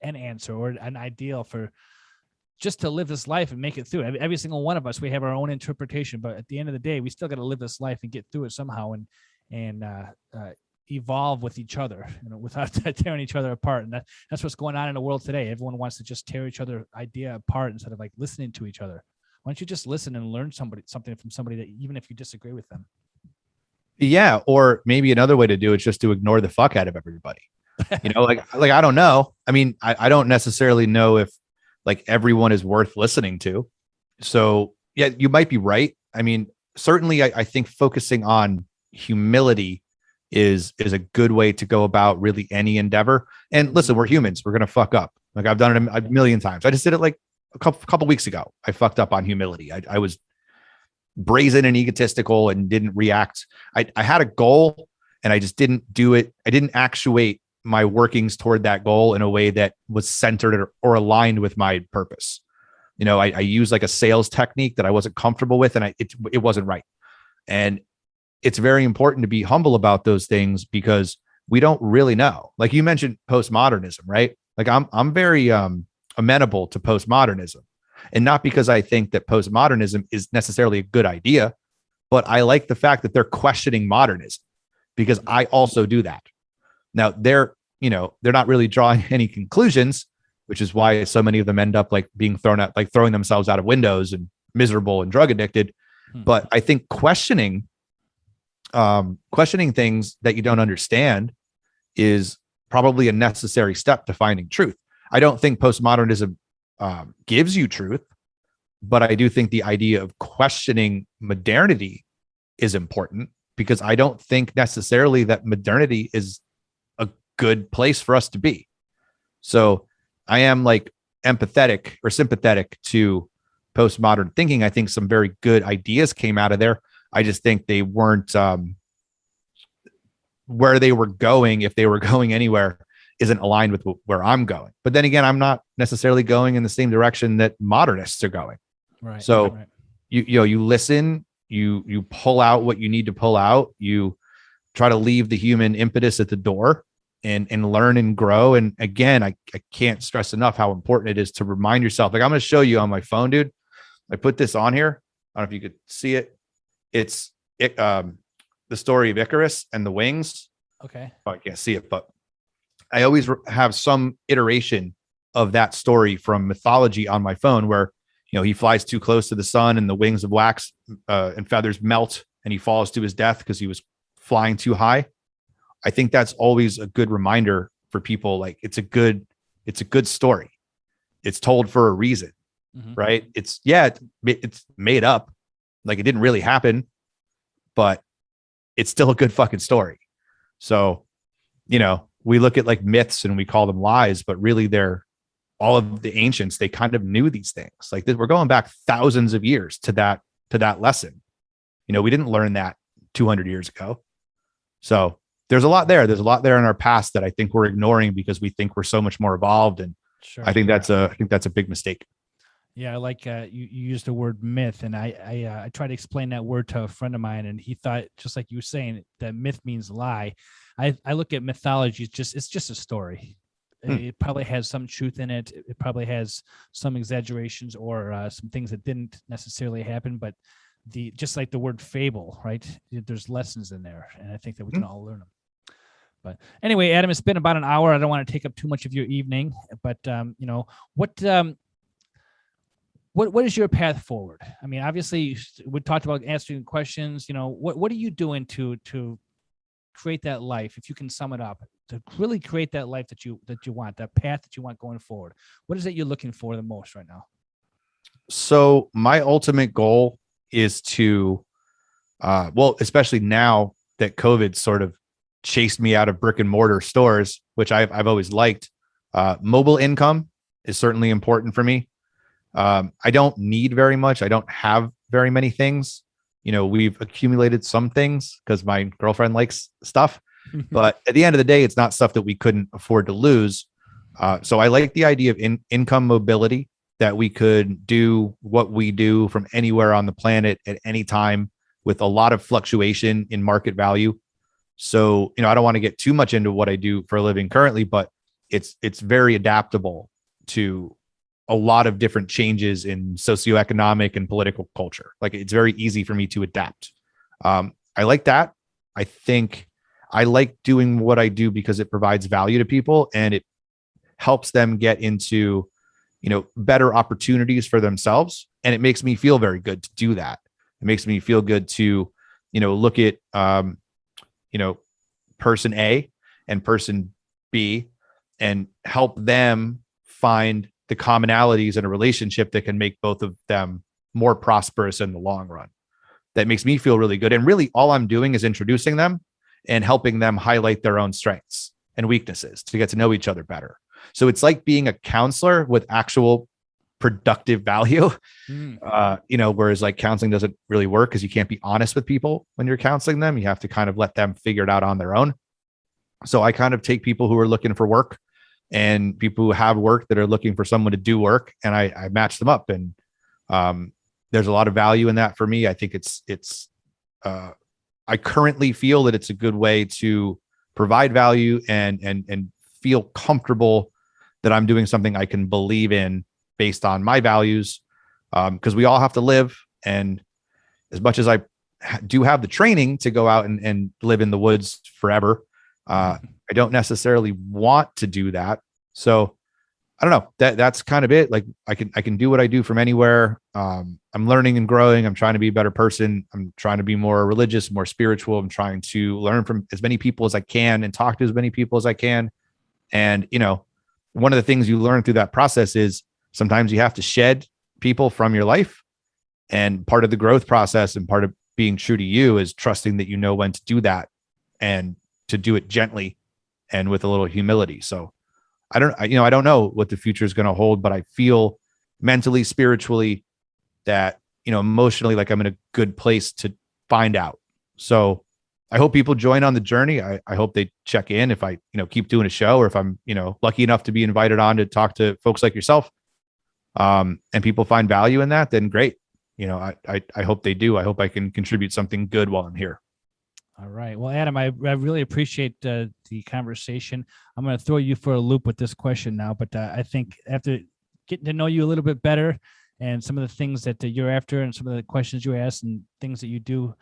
an answer or an ideal for just to live this life and make it through. Every single one of us, we have our own interpretation, but at the end of the day, we still got to live this life and get through it somehow, and evolve with each other, without tearing each other apart. And that's what's going on in the world today. Everyone wants to just tear each other idea apart instead of like listening to each other. Why don't you just listen and learn something from somebody that, even if you disagree with them? Yeah. Or maybe another way to do it is just to ignore the fuck out of everybody. Like I don't know. I mean, I don't necessarily know if like everyone is worth listening to. So yeah, you might be right. I mean, certainly I think focusing on humility is a good way to go about really any endeavor. And listen, we're humans. We're going to fuck up. Like, I've done it a million times. I just did it like a couple weeks ago. I fucked up on humility. I was brazen and egotistical and didn't react. I had a goal and I just didn't do it. I didn't actuate my workings toward that goal in a way that was centered or aligned with my purpose. I used like a sales technique that I wasn't comfortable with, and it wasn't right. And it's very important to be humble about those things, because we don't really know. Like you mentioned postmodernism, right? Like I'm very amenable to postmodernism. And not because I think that postmodernism is necessarily a good idea, but I like the fact that they're questioning modernism because I also do that. Now they're not really drawing any conclusions, which is why so many of them end up like being thrown out, like throwing themselves out of windows and miserable and drug addicted. But I think questioning things that you don't understand is probably a necessary step to finding truth. I don't think postmodernism gives you truth, but I do think the idea of questioning modernity is important because I don't think necessarily that modernity is a good place for us to be. So I am like empathetic or sympathetic to postmodern thinking. I think some very good ideas came out of there. I just think they weren't where they were going, if they were going anywhere, isn't aligned with where I'm going. But then again, I'm not necessarily going in the same direction that modernists are going. Right. So right. you listen, you pull out what you need to pull out, you try to leave the human impetus at the door and learn and grow. And again, I can't stress enough how important it is to remind yourself. Like I'm going to show you on my phone, dude. I put this on here. I don't know if you could see it. It's the story of Icarus and the wings. Okay. Oh, I can't see it, but I always have some iteration of that story from mythology on my phone where, he flies too close to the sun and the wings of wax and feathers melt and he falls to his death because he was flying too high. I think that's always a good reminder for people. Like it's a good story. It's told for a reason, right? It's made up. Like it didn't really happen, but it's still a good fucking story. So, we look at like myths and we call them lies, but really they're all of the ancients. They kind of knew these things. Like we're going back thousands of years to that lesson. We didn't learn that 200 years ago. So there's a lot there. There's a lot there in our past that I think we're ignoring because we think we're so much more evolved. And Sure. I think that's a big mistake. Yeah, I like you used the word myth, and I tried to explain that word to a friend of mine, and he thought, just like you were saying, that myth means lie. I look at mythology it's just a story. It probably has some truth in it. It probably has some exaggerations or some things that didn't necessarily happen, but just like the word fable, right? There's lessons in there, and I think that we can all learn them. But anyway, Adam, it's been about an hour. I don't want to take up too much of your evening, but what is your path forward? I mean, obviously, we talked about answering questions. What are you doing to create that life? If you can sum it up, to really create that life that you want, that path that you want going forward. What is it you're looking for the most right now? So my ultimate goal is to, especially now that COVID sort of chased me out of brick and mortar stores, which I've always liked. Mobile income is certainly important for me. I don't need very much. I don't have very many things. We've accumulated some things because my girlfriend likes stuff, but at the end of the day, it's not stuff that we couldn't afford to lose. So I like the idea of income mobility, that we could do what we do from anywhere on the planet at any time with a lot of fluctuation in market value. So, I don't want to get too much into what I do for a living currently, but it's very adaptable to a lot of different changes in socioeconomic and political culture. Like it's very easy for me to adapt. I like that. I think I like doing what I do because it provides value to people and it helps them get into, better opportunities for themselves. And it makes me feel very good to do that. It makes me feel good to, look at, person A and person B and help them find the commonalities in a relationship that can make both of them more prosperous in the long run. That makes me feel really good. And really all I'm doing is introducing them and helping them highlight their own strengths and weaknesses to get to know each other better. So it's like being a counselor with actual productive value, whereas like counseling doesn't really work because you can't be honest with people when you're counseling them. You have to kind of let them figure it out on their own. So I kind of take people who are looking for work and people who have work that are looking for someone to do work, and I match them up. And there's a lot of value in that for me. I think I currently feel that it's a good way to provide value and feel comfortable that I'm doing something I can believe in based on my values because we all have to live. And as much as I do have the training to go out and live in the woods forever, I don't necessarily want to do that. So I don't know, that's kind of it. Like I can do what I do from anywhere. I'm learning and growing. I'm trying to be a better person. I'm trying to be more religious, more spiritual. I'm trying to learn from as many people as I can and talk to as many people as I can. And, one of the things you learn through that process is sometimes you have to shed people from your life. And part of the growth process and part of being true to you is trusting that you know when to do that and to do it gently and with a little humility. So I don't know what the future is going to hold, but I feel mentally, spiritually that, emotionally, like I'm in a good place to find out. So I hope people join on the journey. I hope they check in if I, keep doing a show, or if I'm, lucky enough to be invited on to talk to folks like yourself, and people find value in that, then great. I hope they do. I hope I can contribute something good while I'm here. All right. Well, Adam, I really appreciate the conversation. I'm going to throw you for a loop with this question now, but I think after getting to know you a little bit better and some of the things that you're after and some of the questions you ask and things that you do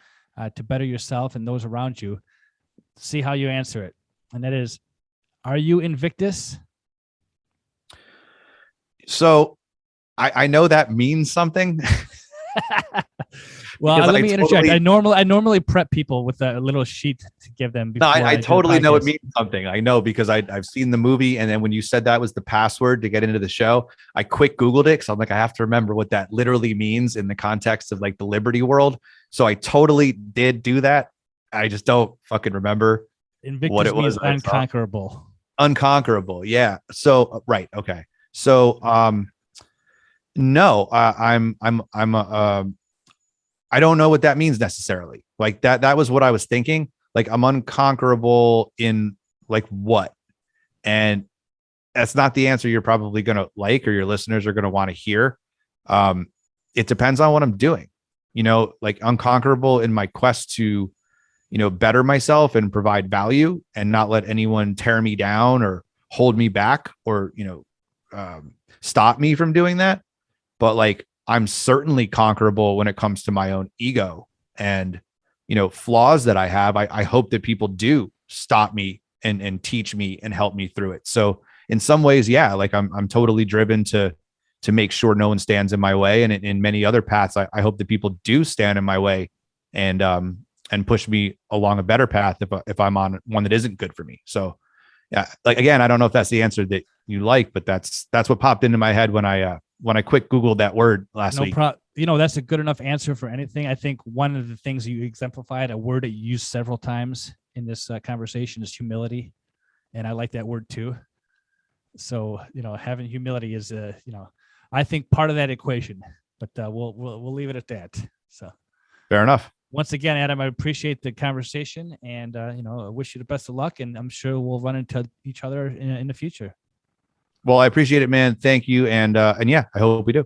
to better yourself and those around you, see how you answer it. And that is, are you Invictus? So I know that means something. Well, let me interject. I normally prep people with a little sheet to give them. No, I totally know it means something. I know because I've seen the movie, and then when you said that was the password to get into the show, I quick Googled it. So I'm like, I have to remember what that literally means in the context of like the Liberty world. So I totally did do that. I just don't fucking remember Invictus what it was. Means unconquerable. Unconquerable. Yeah. So right. Okay. So no, I don't know what that means necessarily. Like that was what I was thinking. Like I'm unconquerable in like what? And that's not the answer you're probably going to like, or your listeners are going to want to hear. It depends on what I'm doing, like unconquerable in my quest to, better myself and provide value and not let anyone tear me down or hold me back or, stop me from doing that. But like, I'm certainly conquerable when it comes to my own ego and, flaws that I have. I hope that people do stop me and teach me and help me through it. So in some ways, yeah, like I'm totally driven to make sure no one stands in my way. And in many other paths, I hope that people do stand in my way and push me along a better path if I'm on one that isn't good for me. So yeah, like, again, I don't know if that's the answer that you like, but that's what popped into my head when I quick Googled that word last week. That's a good enough answer for anything. I think one of the things you exemplified, a word that you used several times in this conversation, is humility. And I like that word too. So, having humility is, I think part of that equation, but we'll leave it at that. So fair enough. Once again, Adam, I appreciate the conversation and, I wish you the best of luck, and I'm sure we'll run into each other in the future. Well, I appreciate it, man. Thank you. And yeah, I hope we do.